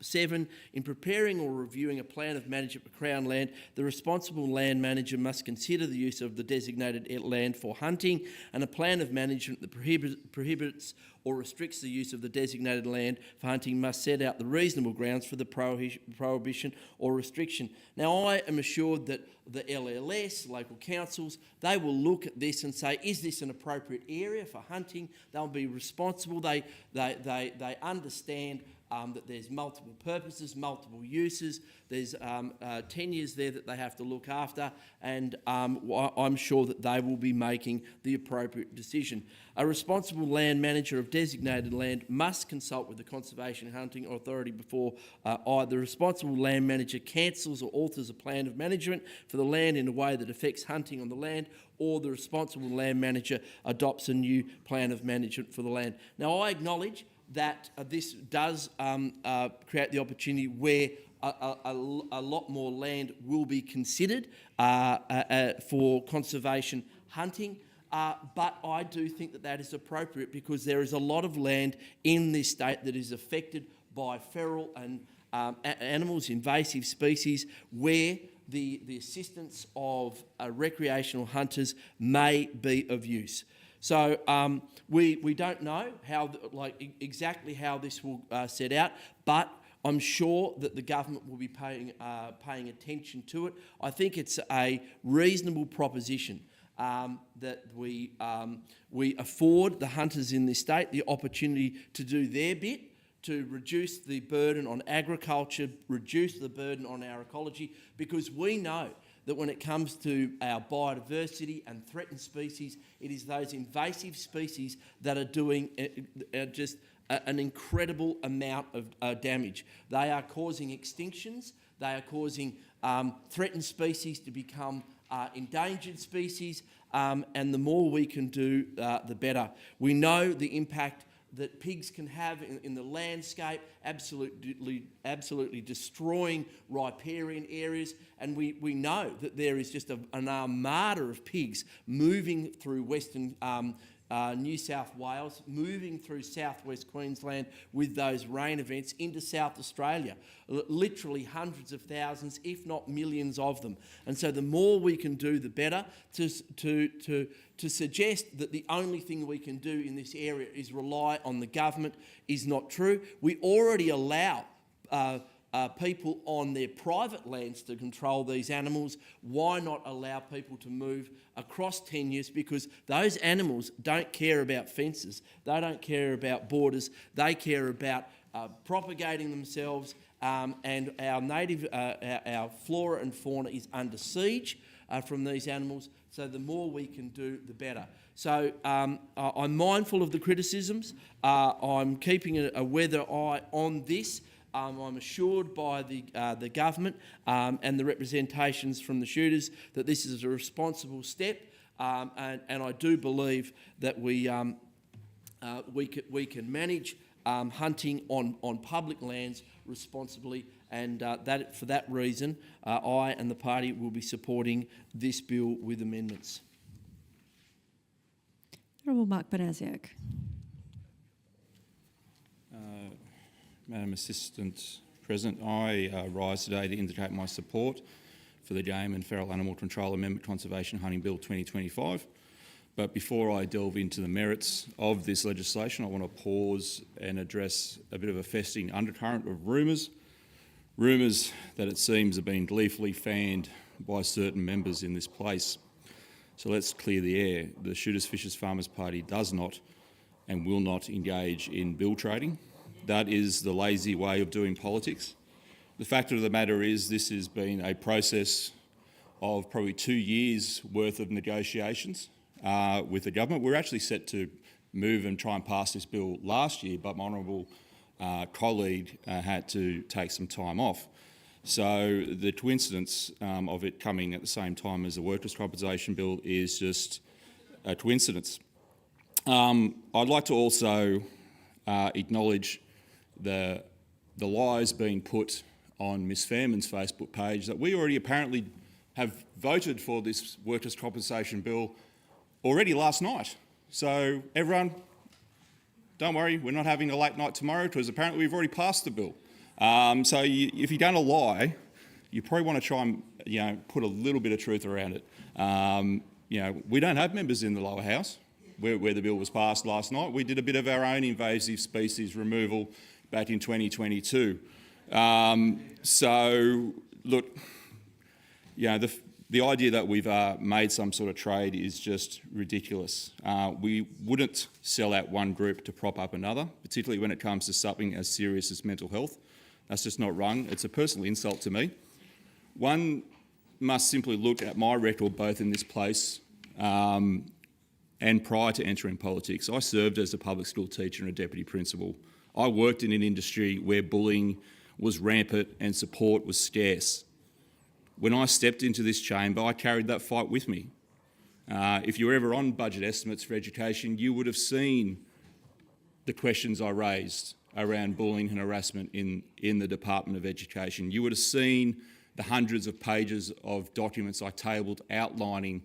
7, in preparing or reviewing a plan of management for Crown land, the responsible land manager must consider the use of the designated land for hunting, and a plan of management that prohibits or restricts the use of the designated land for hunting must set out the reasonable grounds for the prohibition or restriction. Now, I am assured that the LLS, local councils, they will look at this and say, is this an appropriate area for hunting? They'll be responsible. They understand that there's multiple purposes, multiple uses. There's tenures there that they have to look after, and I'm sure that they will be making the appropriate decision. A responsible land manager of designated land must consult with the Conservation and Hunting Authority before either the responsible land manager cancels or alters a plan of management for the land in a way that affects hunting on the land, or the responsible land manager adopts a new plan of management for the land. Now, I acknowledge that this does create the opportunity where a lot more land will be considered for conservation hunting, but I do think that that is appropriate because there is a lot of land in this state that is affected by feral and animals, invasive species, where the assistance of recreational hunters may be of use. So we don't know how exactly how this will set out, but I'm sure that the government will be paying attention to it. I think it's a reasonable proposition that we afford the hunters in this state the opportunity to do their bit to reduce the burden on agriculture, reduce the burden on our ecology, because we know that when it comes to our biodiversity and threatened species, it is those invasive species that are doing just an incredible amount of damage. They are causing extinctions, they are causing threatened species to become endangered species, and the more we can do, the better. We know the impact that pigs can have in the landscape, absolutely destroying riparian areas, and we know that there is just an armada of pigs moving through western New South Wales, moving through southwest Queensland with those rain events into South Australia. Literally hundreds of thousands, if not millions of them. And so the more we can do, the better. To suggest that the only thing we can do in this area is rely on the government is not true. We already allow people on their private lands to control these animals. Why not allow people to move across tenures? Because those animals don't care about fences, they don't care about borders, they care about propagating themselves and our native, our flora and fauna is under siege from these animals. So the more we can do, the better. So I'm mindful of the criticisms. I'm keeping a weather eye on this. I'm assured by the government and the representations from the shooters that this is a responsible step, and I do believe that we can manage hunting on public lands responsibly, and for that reason, I and the party will be supporting this bill with amendments. Honourable Mark Banasiak. Madam Assistant President, I rise today to indicate my support for the Game and Feral Animal Control Amendment Conservation Hunting Bill 2025. But before I delve into the merits of this legislation, I want to pause and address a bit of a festering undercurrent of rumours that it seems have been gleefully fanned by certain members in this place. So let's clear the air. The Shooters, Fishers, Farmers Party does not and will not engage in bill trading. That is the lazy way of doing politics. The fact of the matter is this has been a process of probably 2 years' worth of negotiations with the government. We're actually set to move and try and pass this bill last year, but my honourable colleague had to take some time off. So the coincidence of it coming at the same time as the workers' compensation bill is just a coincidence. I'd like to also acknowledge the lies being put on Ms Fairman's Facebook page that we already apparently have voted for this workers' compensation bill already last night. So everyone, don't worry, we're not having a late night tomorrow because apparently we've already passed the bill. So if you're going to lie, you probably want to try and put a little bit of truth around it. We don't have members in the lower house where the bill was passed last night. We did a bit of our own invasive species removal back in 2022. So look, the idea that we've made some sort of trade is just ridiculous. We wouldn't sell out one group to prop up another, particularly when it comes to something as serious as mental health. That's just not wrong. It's a personal insult to me. One must simply look at my record both in this place and prior to entering politics. I served as a public school teacher and a deputy principal. I worked in an industry where bullying was rampant and support was scarce. When I stepped into this chamber, I carried that fight with me. If you were ever on budget estimates for education, you would have seen the questions I raised around bullying and harassment in the Department of Education. You would have seen the hundreds of pages of documents I tabled outlining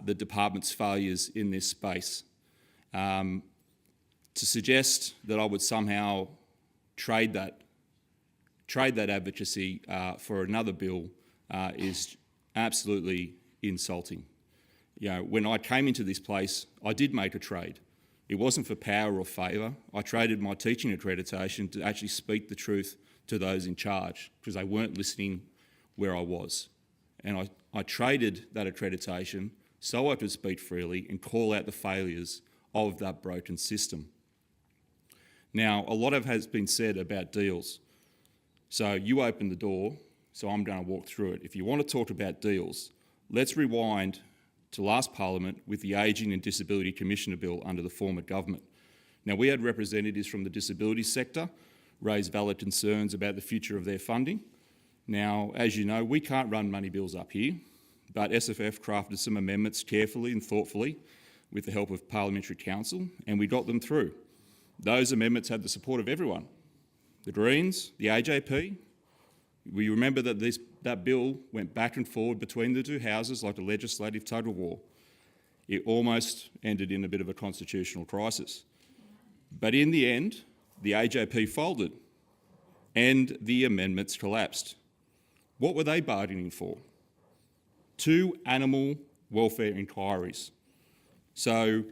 the department's failures in this space. To suggest that I would somehow trade that advocacy for another bill is absolutely insulting. When I came into this place, I did make a trade. It wasn't for power or favour. I traded my teaching accreditation to actually speak the truth to those in charge because they weren't listening where I was. And I traded that accreditation so I could speak freely and call out the failures of that broken system. Now, a lot has been said about deals. So you opened the door, so I'm going to walk through it. If you want to talk about deals, let's rewind to last Parliament with the Ageing and Disability Commissioner Bill under the former government. Now, we had representatives from the disability sector raise valid concerns about the future of their funding. Now, as you know, we can't run money bills up here, but SFF crafted some amendments carefully and thoughtfully with the help of Parliamentary Council, and we got them through. Those amendments had the support of everyone. The Greens, the AJP. We remember that that bill went back and forward between the two houses like a legislative tug-of-war. It almost ended in a bit of a constitutional crisis. But in the end, the AJP folded and the amendments collapsed. What were they bargaining for? 2 animal welfare inquiries. So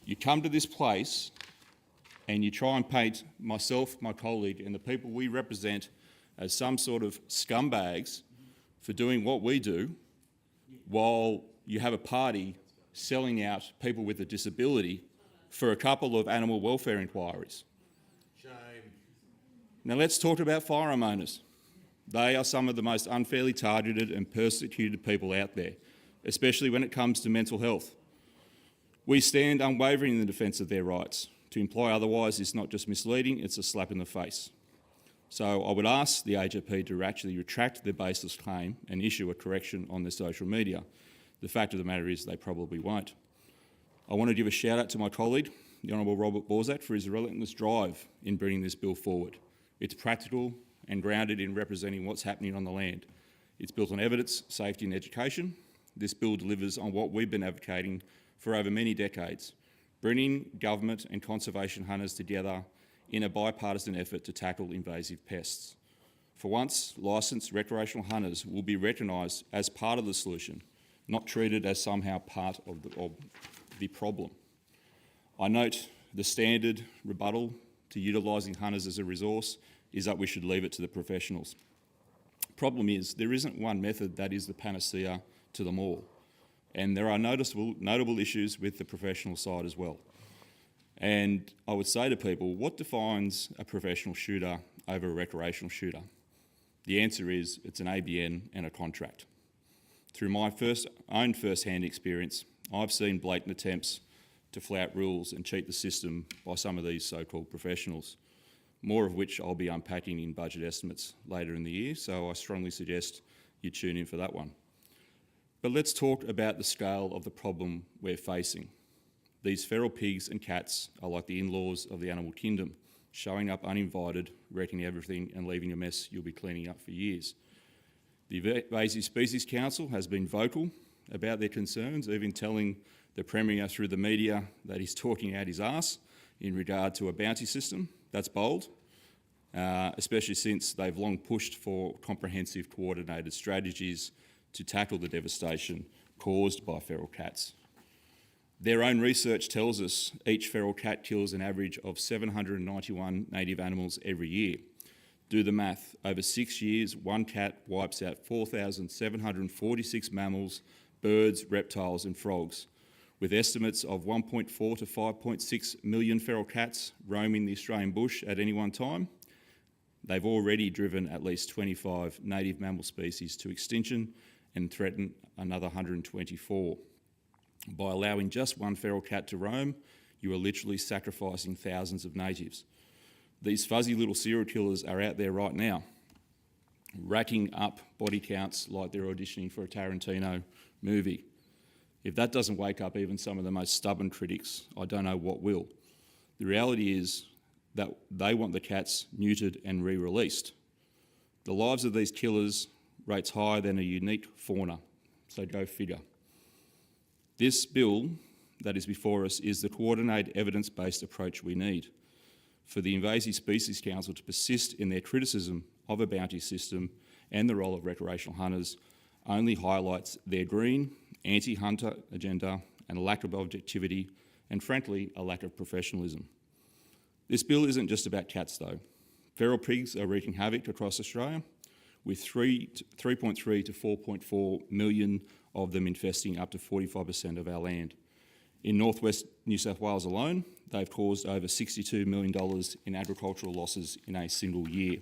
you come to this place and you try and paint myself, my colleague, and the people we represent as some sort of scumbags for doing what we do, while you have a party selling out people with a disability for a couple of animal welfare inquiries. Shame. Now let's talk about firearm owners. They are some of the most unfairly targeted and persecuted people out there, especially when it comes to mental health. We stand unwavering in the defence of their rights. To imply otherwise is not just misleading, it's a slap in the face. So I would ask the AGP to actually retract their baseless claim and issue a correction on their social media. The fact of the matter is they probably won't. I want to give a shout out to my colleague, the Honourable Robert Borsak, for his relentless drive in bringing this bill forward. It's practical and grounded in representing what's happening on the land. It's built on evidence, safety and education. This bill delivers on what we've been advocating for over many decades, bringing government and conservation hunters together in a bipartisan effort to tackle invasive pests. For once, licensed recreational hunters will be recognised as part of the solution, not treated as somehow part of the problem. I note the standard rebuttal to utilising hunters as a resource is that we should leave it to the professionals. Problem is, there isn't one method that is the panacea to them all, and there are notable issues with the professional side as well. And I would say to people, what defines a professional shooter over a recreational shooter? The answer is it's an ABN and a contract. Through my own first-hand experience, I've seen blatant attempts to flout rules and cheat the system by some of these so-called professionals, more of which I'll be unpacking in budget estimates later in the year, so I strongly suggest you tune in for that one. But let's talk about the scale of the problem we're facing. These feral pigs and cats are like the in-laws of the animal kingdom, showing up uninvited, wrecking everything and leaving a mess you'll be cleaning up for years. The Invasive Species Council has been vocal about their concerns, even telling the Premier through the media that he's talking out his arse in regard to a bounty system. That's bold, especially since they've long pushed for comprehensive coordinated strategies to tackle the devastation caused by feral cats. Their own research tells us each feral cat kills an average of 791 native animals every year. Do the math. Over 6 years, one cat wipes out 4,746 mammals, birds, reptiles and frogs. With estimates of 1.4 to 5.6 million feral cats roaming the Australian bush at any one time, they've already driven at least 25 native mammal species to extinction and threaten another 124. By allowing just one feral cat to roam, you are literally sacrificing thousands of natives. These fuzzy little serial killers are out there right now, racking up body counts like they're auditioning for a Tarantino movie. If that doesn't wake up even some of the most stubborn critics, I don't know what will. The reality is that they want the cats neutered and re-released. The lives of these killers rates higher than a unique fauna, so go figure. This bill that is before us is the coordinated evidence-based approach we need. For the Invasive Species Council to persist in their criticism of a bounty system and the role of recreational hunters only highlights their green, anti-hunter agenda and a lack of objectivity and, frankly, a lack of professionalism. This bill isn't just about cats, though. Feral pigs are wreaking havoc across Australia, with 3.3 to 4.4 million of them infesting up to 45% of our land. In northwest New South Wales alone, they've caused over $62 million in agricultural losses in a single year.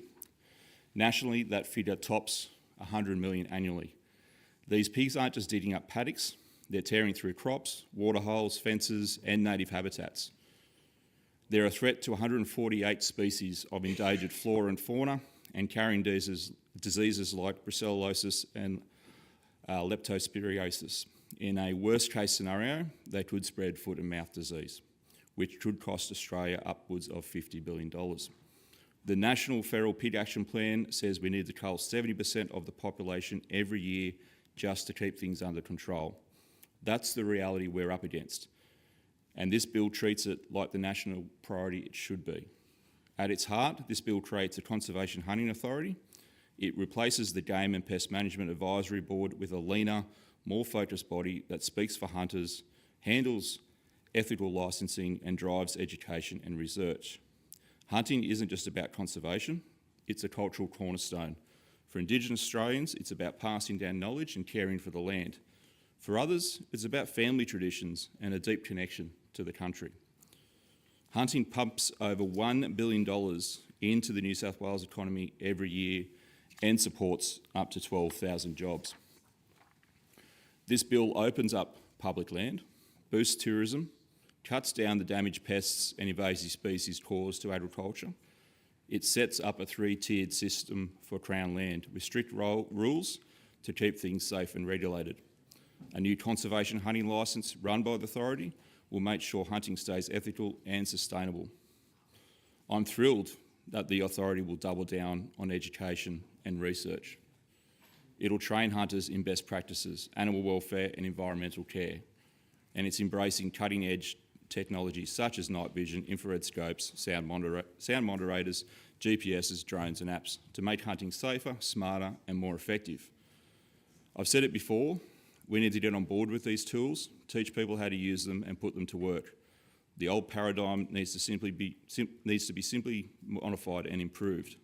Nationally, that figure tops 100 million annually. These pigs aren't just digging up paddocks, they're tearing through crops, waterholes, fences and native habitats. They're a threat to 148 species of endangered flora and fauna and carrying diseases like brucellosis and leptospirosis. In a worst-case scenario, they could spread foot and mouth disease, which could cost Australia upwards of $50 billion. The National Feral Pig Action Plan says we need to cull 70% of the population every year just to keep things under control. That's the reality we're up against. And this bill treats it like the national priority it should be. At its heart, this bill creates a Conservation Hunting Authority. It replaces the Game and Pest Management Advisory Board with a leaner, more focused body that speaks for hunters, handles ethical licensing and drives education and research. Hunting isn't just about conservation, it's a cultural cornerstone. For Indigenous Australians, it's about passing down knowledge and caring for the land. For others, it's about family traditions and a deep connection to the country. Hunting pumps over $1 billion into the New South Wales economy every year and supports up to 12,000 jobs. This bill opens up public land, boosts tourism, cuts down the damage pests and invasive species cause to agriculture. It sets up a three-tiered system for Crown land with strict rules to keep things safe and regulated. A new conservation hunting licence run by the authority will make sure hunting stays ethical and sustainable. I'm thrilled that the authority will double down on education and research. It'll train hunters in best practices, animal welfare and environmental care, and it's embracing cutting-edge technologies such as night vision, infrared scopes, sound moderators, GPSs, drones and apps to make hunting safer, smarter and more effective. I've said it before, we need to get on board with these tools, teach people how to use them and put them to work. The old paradigm needs to be simply modified and improved.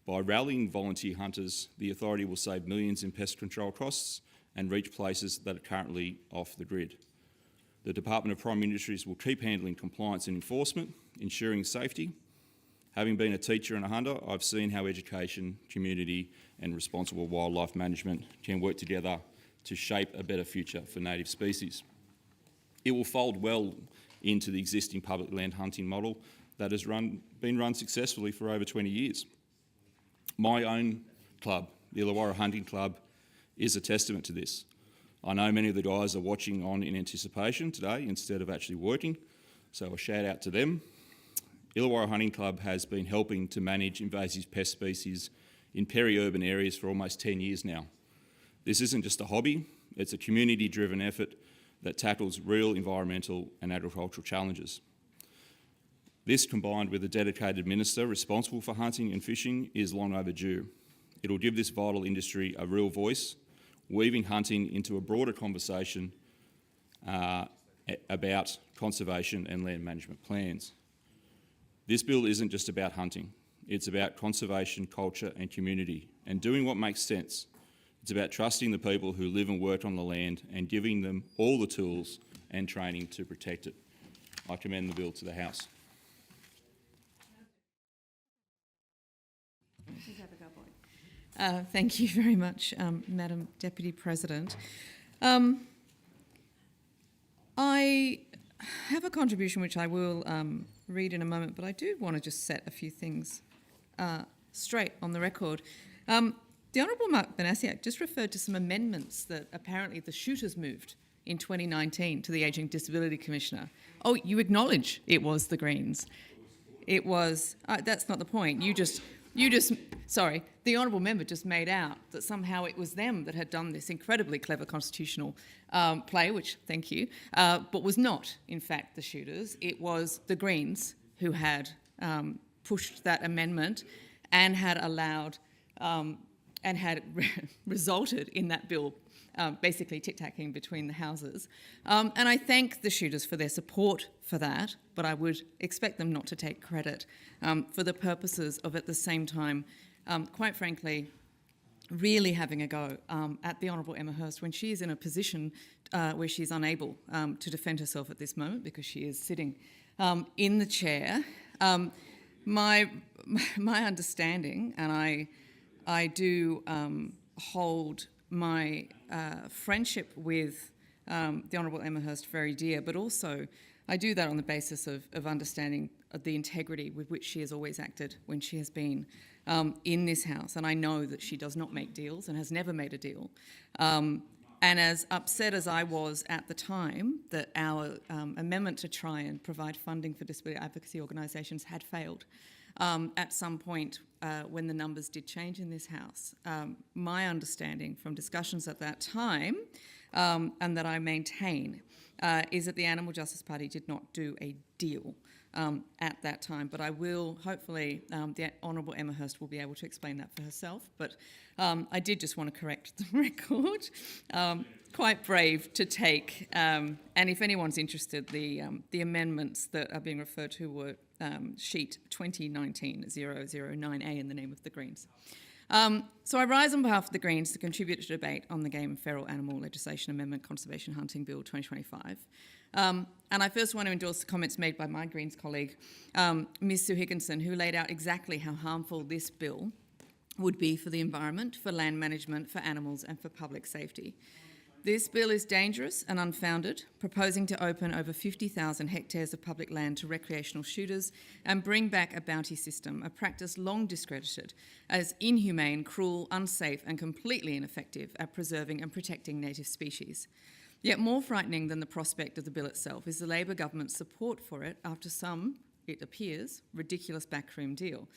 By rallying volunteer hunters, the authority will save millions in pest control costs and reach places that are currently off the grid. The Department of Primary Industries will keep handling compliance and enforcement, ensuring safety. Having been a teacher and a hunter, I've seen how education, community and responsible wildlife management can work together to shape a better future for native species. It will fold well into the existing public land hunting model that has been run successfully for over 20 years. My own club, the Illawarra Hunting Club, is a testament to this. I know many of the guys are watching on in anticipation today instead of actually working, so a shout out to them. Illawarra Hunting Club has been helping to manage invasive pest species in peri-urban areas for almost 10 years now. This isn't just a hobby, it's a community-driven effort that tackles real environmental and agricultural challenges. This, combined with a dedicated minister responsible for hunting and fishing, is long overdue. It'll give this vital industry a real voice, weaving hunting into a broader conversation about conservation and land management plans. This bill isn't just about hunting, it's about conservation, culture and community, and doing what makes sense. It's about trusting the people who live and work on the land and giving them all the tools and training to protect it. I commend the bill to the House. Thank you very much, Madam Deputy President. I have a contribution which I will read in a moment, but I do want to just set a few things straight on the record. The Honourable Mark Banasiak just referred to some amendments that apparently the shooters moved in 2019 to the Ageing Disability Commissioner. Oh, you acknowledge it was the Greens. It was, that's not the point. Sorry, the Honourable Member just made out that somehow it was them that had done this incredibly clever constitutional play, which, thank you, but was not, in fact, the shooters. It was the Greens who had pushed that amendment and had allowed and had resulted in that bill basically tic-tacking between the houses. And I thank the shooters for their support for that, but I would expect them not to take credit for the purposes of, at the same time, quite frankly, really having a go at the Honourable Emma Hurst when she is in a position where she's unable to defend herself at this moment because she is sitting in the chair. My understanding, and I do hold my friendship with the Honourable Emma Hurst very dear, but also I do that on the basis of understanding of the integrity with which she has always acted when she has been in this House. And I know that she does not make deals and has never made a deal. And as upset as I was at the time that our amendment to try and provide funding for disability advocacy organisations had failed, at some point when the numbers did change in this House, my understanding from discussions at that time, and that I maintain, is that the Animal Justice Party did not do a deal at that time. But I will, hopefully, the Honourable Emma Hurst will be able to explain that for herself. But I did just want to correct the record. Quite brave to take, and if anyone's interested, the amendments that are being referred to were sheet 2019-009A in the name of the Greens. So I rise on behalf of the Greens to contribute to debate on the Game and Feral Animal Legislation Amendment Conservation Hunting Bill 2025. And I first want to endorse the comments made by my Greens colleague, Ms Sue Higginson, who laid out exactly how harmful this bill would be for the environment, for land management, for animals and for public safety. This bill is dangerous and unfounded, proposing to open over 50,000 hectares of public land to recreational shooters and bring back a bounty system, a practice long discredited as inhumane, cruel, unsafe and completely ineffective at preserving and protecting native species. Yet more frightening than the prospect of the bill itself is the Labor government's support for it after some, it appears, ridiculous backroom deal.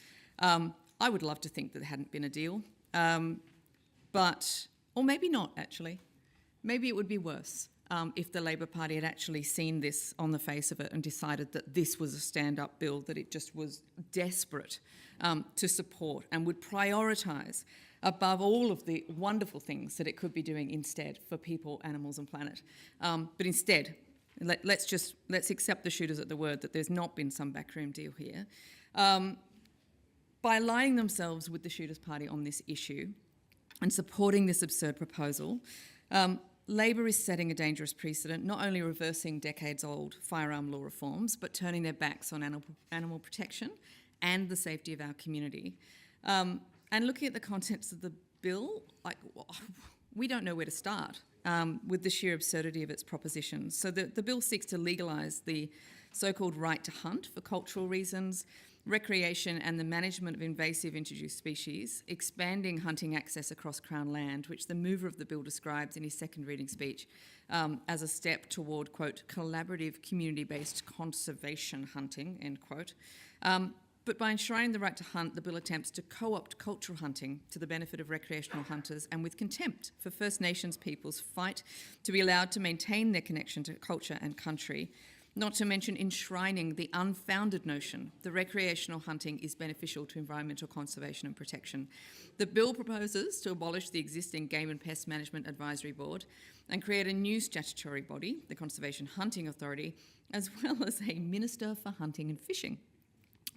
I would love to think that there hadn't been a deal, or maybe not actually. Maybe it would be worse if the Labor Party had actually seen this on the face of it and decided that this was a stand-up bill, that it just was desperate to support and would prioritise above all of the wonderful things that it could be doing instead for people, animals and planet. But instead, let's accept the shooters at the word that there's not been some backroom deal here. By aligning themselves with the Shooters Party on this issue and supporting this absurd proposal, Labor is setting a dangerous precedent, not only reversing decades-old firearm law reforms, but turning their backs on animal protection and the safety of our community. And looking at the contents of the bill, we don't know where to start with the sheer absurdity of its propositions. So the bill seeks to legalise the so-called right to hunt for cultural reasons, recreation and the management of invasive introduced species, expanding hunting access across Crown land, which the mover of the bill describes in his second reading speech as a step toward, quote, collaborative community-based conservation hunting, end quote. But by enshrining the right to hunt, the bill attempts to co-opt cultural hunting to the benefit of recreational hunters and with contempt for First Nations people's fight to be allowed to maintain their connection to culture and country, not to mention enshrining the unfounded notion that recreational hunting is beneficial to environmental conservation and protection. The bill proposes to abolish the existing Game and Pest Management Advisory Board and create a new statutory body, the Conservation Hunting Authority, as well as a Minister for Hunting and Fishing.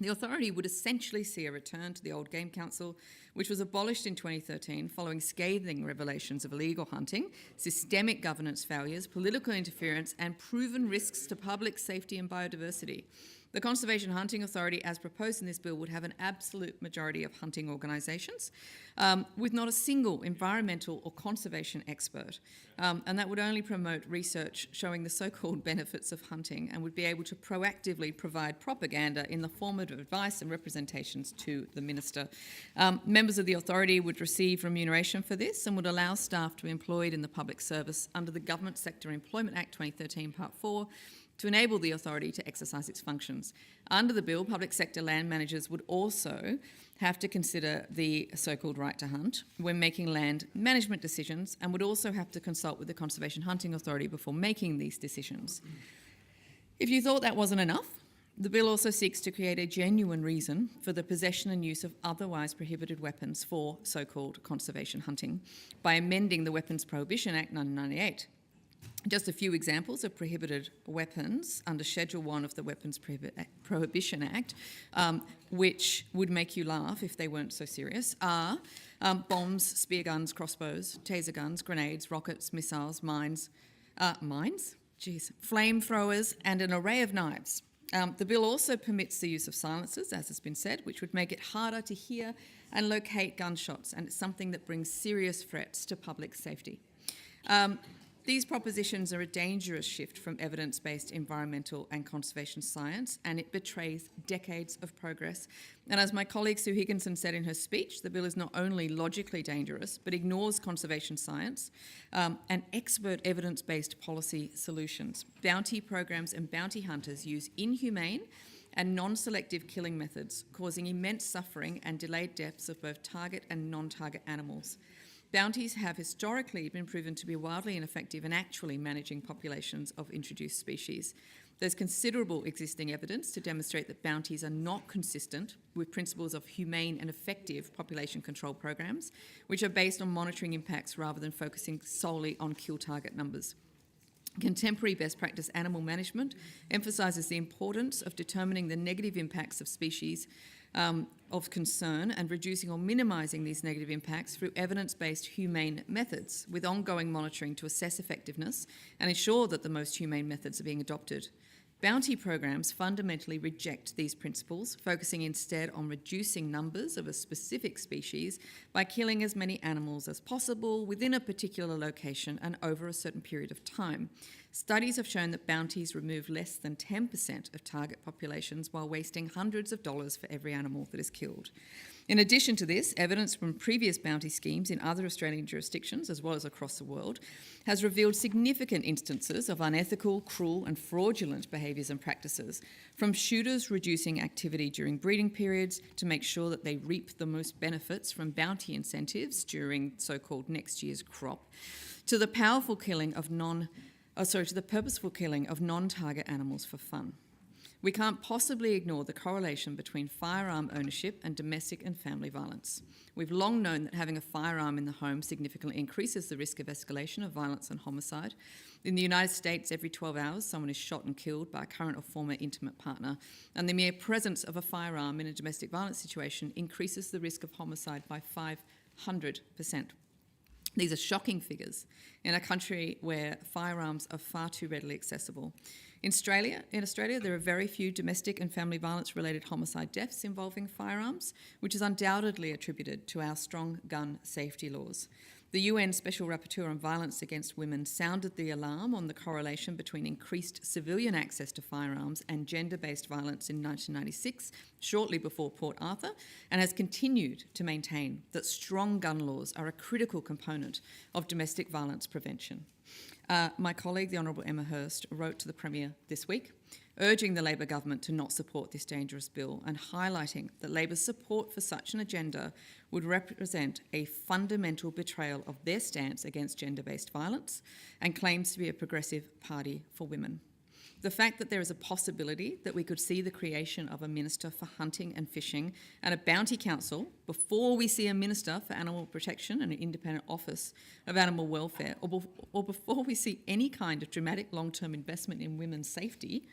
The authority would essentially see a return to the old Game Council, which was abolished in 2013 following scathing revelations of illegal hunting, systemic governance failures, political interference and proven risks to public safety and biodiversity. The Conservation Hunting Authority, as proposed in this bill, would have an absolute majority of hunting organisations, with not a single environmental or conservation expert. And that would only promote research showing the so-called benefits of hunting and would be able to proactively provide propaganda in the form of advice and representations to the Minister. Members of the authority would receive remuneration for this and would allow staff to be employed in the public service under the Government Sector Employment Act 2013 Part 4 to enable the authority to exercise its functions. Under the bill, public sector land managers would also have to consider the so-called right to hunt when making land management decisions and would also have to consult with the Conservation Hunting Authority before making these decisions. If you thought that wasn't enough, the bill also seeks to create a genuine reason for the possession and use of otherwise prohibited weapons for so-called conservation hunting by amending the Weapons Prohibition Act 1998. Just a few examples of prohibited weapons under Schedule 1 of the Weapons Prohibition Act, which would make you laugh if they weren't so serious, are bombs, spear guns, crossbows, taser guns, grenades, rockets, missiles, mines, flamethrowers, and an array of knives. The bill also permits the use of silencers, as has been said, which would make it harder to hear and locate gunshots, and it's something that brings serious threats to public safety. These propositions are a dangerous shift from evidence-based environmental and conservation science, and it betrays decades of progress. And as my colleague Sue Higginson said in her speech, the bill is not only logically dangerous, but ignores conservation science and expert evidence-based policy solutions. Bounty programs and bounty hunters use inhumane and non-selective killing methods, causing immense suffering and delayed deaths of both target and non-target animals. Bounties have historically been proven to be wildly ineffective in actually managing populations of introduced species. There's considerable existing evidence to demonstrate that bounties are not consistent with principles of humane and effective population control programs, which are based on monitoring impacts rather than focusing solely on kill target numbers. Contemporary best practice animal management emphasises the importance of determining the negative impacts of species of concern and reducing or minimising these negative impacts through evidence-based humane methods with ongoing monitoring to assess effectiveness and ensure that the most humane methods are being adopted. Bounty programs fundamentally reject these principles, focusing instead on reducing numbers of a specific species by killing as many animals as possible within a particular location and over a certain period of time. Studies have shown that bounties remove less than 10% of target populations while wasting hundreds of dollars for every animal that is killed. In addition to this, evidence from previous bounty schemes in other Australian jurisdictions, as well as across the world, has revealed significant instances of unethical, cruel and fraudulent behaviours and practices, from shooters reducing activity during breeding periods to make sure that they reap the most benefits from bounty incentives during so-called next year's crop, to the purposeful killing of non-target animals for fun. We can't possibly ignore the correlation between firearm ownership and domestic and family violence. We've long known that having a firearm in the home significantly increases the risk of escalation of violence and homicide. In the United States, every 12 hours, someone is shot and killed by a current or former intimate partner, and the mere presence of a firearm in a domestic violence situation increases the risk of homicide by 500%. These are shocking figures in a country where firearms are far too readily accessible. In Australia, there are very few domestic and family violence-related homicide deaths involving firearms, which is undoubtedly attributed to our strong gun safety laws. The UN Special Rapporteur on Violence Against Women sounded the alarm on the correlation between increased civilian access to firearms and gender-based violence in 1996, shortly before Port Arthur, and has continued to maintain that strong gun laws are a critical component of domestic violence prevention. My colleague, the Honourable Emma Hurst, wrote to the Premier this week, urging the Labor government to not support this dangerous bill and highlighting that Labor's support for such an agenda would represent a fundamental betrayal of their stance against gender-based violence and claims to be a progressive party for women. The fact that there is a possibility that we could see the creation of a Minister for Hunting and Fishing and a Bounty Council before we see a Minister for Animal Protection and an independent Office of Animal Welfare, or before we see any kind of dramatic long-term investment in women's safety,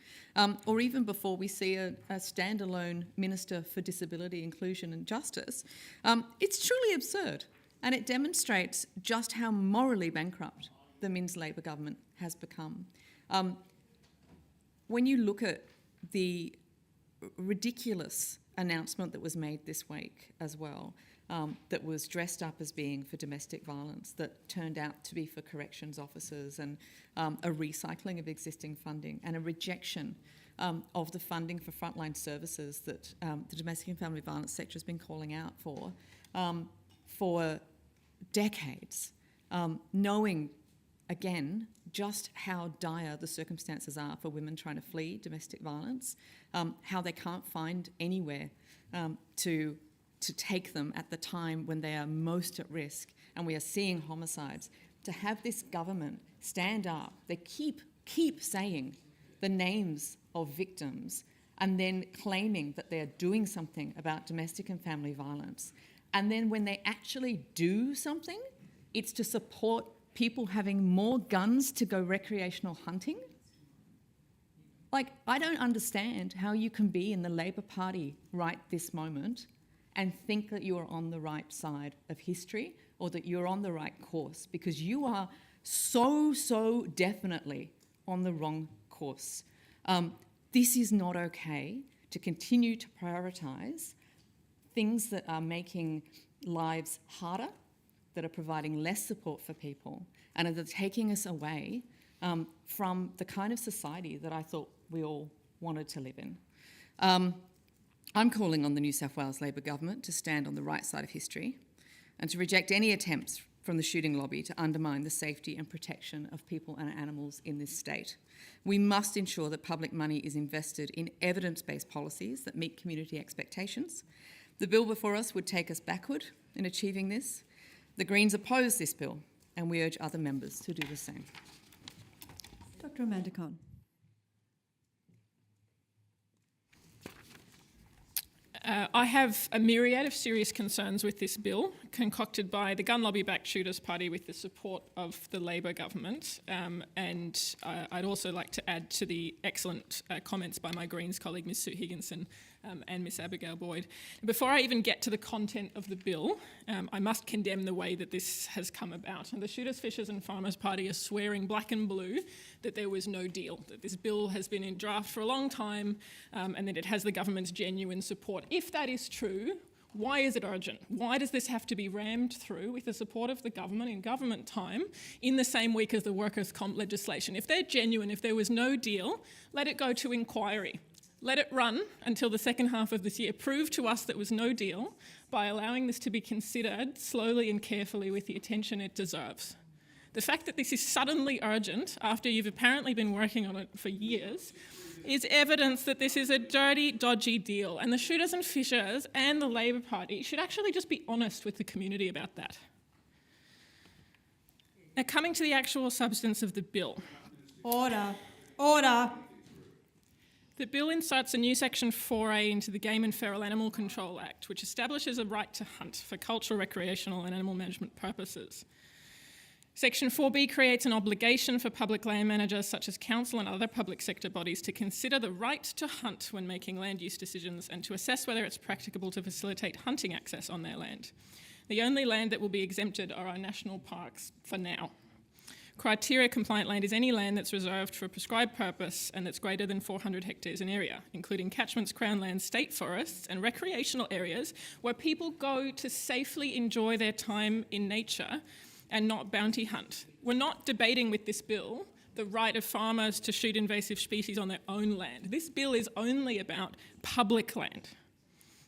or even before we see a standalone Minister for Disability, Inclusion and Justice, it's truly absurd, and it demonstrates just how morally bankrupt the Minns Labor government has become. When you look at the ridiculous announcement that was made this week as well, that was dressed up as being for domestic violence, that turned out to be for corrections officers, and a recycling of existing funding and a rejection of the funding for frontline services that the domestic and family violence sector has been calling out for decades, knowing again, just how dire the circumstances are for women trying to flee domestic violence, how they can't find anywhere to take them at the time when they are most at risk, and we are seeing homicides. To have this government stand up, they keep saying the names of victims and then claiming that they are doing something about domestic and family violence. And then when they actually do something, it's to support people having more guns to go recreational hunting. Like, I don't understand how you can be in the Labor Party right this moment and think that you are on the right side of history or that you're on the right course, because you are so definitely on the wrong course. This is not okay to continue to prioritise things that are making lives harder, that are providing less support for people, and that are taking us away from the kind of society that I thought we all wanted to live in. I'm calling on the New South Wales Labor government to stand on the right side of history and to reject any attempts from the shooting lobby to undermine the safety and protection of people and animals in this state. We must ensure that public money is invested in evidence-based policies that meet community expectations. The bill before us would take us backward in achieving this. The Greens oppose this bill, and we urge other members to do the same. Dr. Amanda Conn. I have a myriad of serious concerns with this bill, concocted by the gun lobby-backed Shooters Party with the support of the Labor government. And I'd also like to add to the excellent comments by my Greens colleague, Ms Sue Higginson, and Miss Abigail Boyd. Before I even get to the content of the bill, I must condemn the way that this has come about. And the Shooters, Fishers and Farmers Party are swearing black and blue that there was no deal, that this bill has been in draft for a long time and that it has the government's genuine support. If that is true, why is it urgent? Why does this have to be rammed through with the support of the government in government time in the same week as the workers' comp legislation? If they're genuine, if there was no deal, let it go to inquiry. Let it run until the second half of this year. Prove to us there was no deal by allowing this to be considered slowly and carefully with the attention it deserves. The fact that this is suddenly urgent after you've apparently been working on it for years is evidence that this is a dirty, dodgy deal, and the Shooters and Fishers and the Labor Party should actually just be honest with the community about that. Now, coming to the actual substance of the bill. Order. Order. The bill inserts a new Section 4A into the Game and Feral Animal Control Act, which establishes a right to hunt for cultural, recreational and animal management purposes. Section 4B creates an obligation for public land managers such as council and other public sector bodies to consider the right to hunt when making land use decisions and to assess whether it's practicable to facilitate hunting access on their land. The only land that will be exempted are our national parks for now. Criteria compliant land is any land that's reserved for a prescribed purpose and that's greater than 400 hectares in area, including catchments, crown lands, state forests and recreational areas where people go to safely enjoy their time in nature and not bounty hunt. We're not debating with this bill the right of farmers to shoot invasive species on their own land. This bill is only about public land.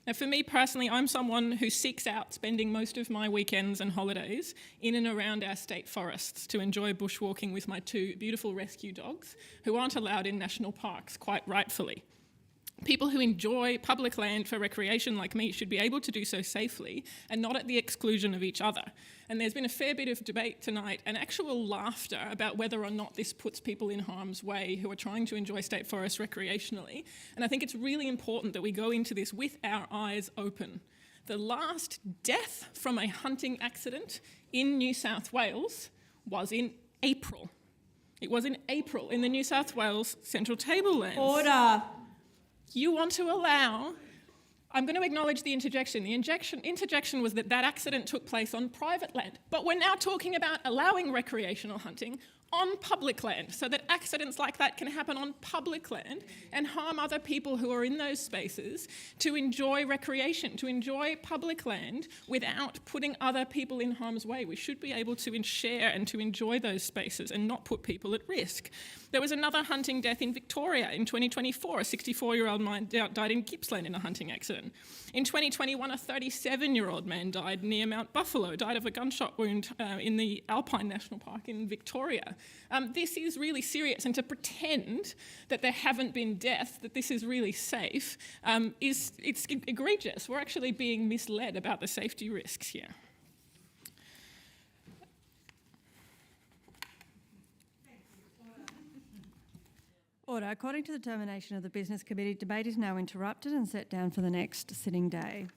Now, for me personally, I'm someone who seeks out spending most of my weekends and holidays in and around our state forests to enjoy bushwalking with my two beautiful rescue dogs who aren't allowed in national parks, quite rightfully. People who enjoy public land for recreation like me should be able to do so safely and not at the exclusion of each other. And there's been a fair bit of debate tonight and actual laughter about whether or not this puts people in harm's way who are trying to enjoy state forests recreationally. And I think it's really important that we go into this with our eyes open. The last death from a hunting accident in New South Wales was in April. It was in April in the New South Wales Central Tablelands. Order. You want to allow... I'm going to acknowledge the interjection. The interjection was that accident took place on private land. But we're now talking about allowing recreational hunting on public land so that accidents like that can happen on public land and harm other people who are in those spaces to enjoy recreation, to enjoy public land without putting other people in harm's way. We should be able to share and to enjoy those spaces and not put people at risk. There was another hunting death in Victoria in 2024. A 64-year-old man died in Gippsland in a hunting accident. In 2021, a 37-year-old man died near Mount Buffalo, died of a gunshot wound in the Alpine National Park in Victoria. This is really serious, and to pretend that there haven't been deaths, that this is really safe, it's egregious. We're actually being misled about the safety risks here. Order. According to the determination of the Business Committee, debate is now interrupted and set down for the next sitting day.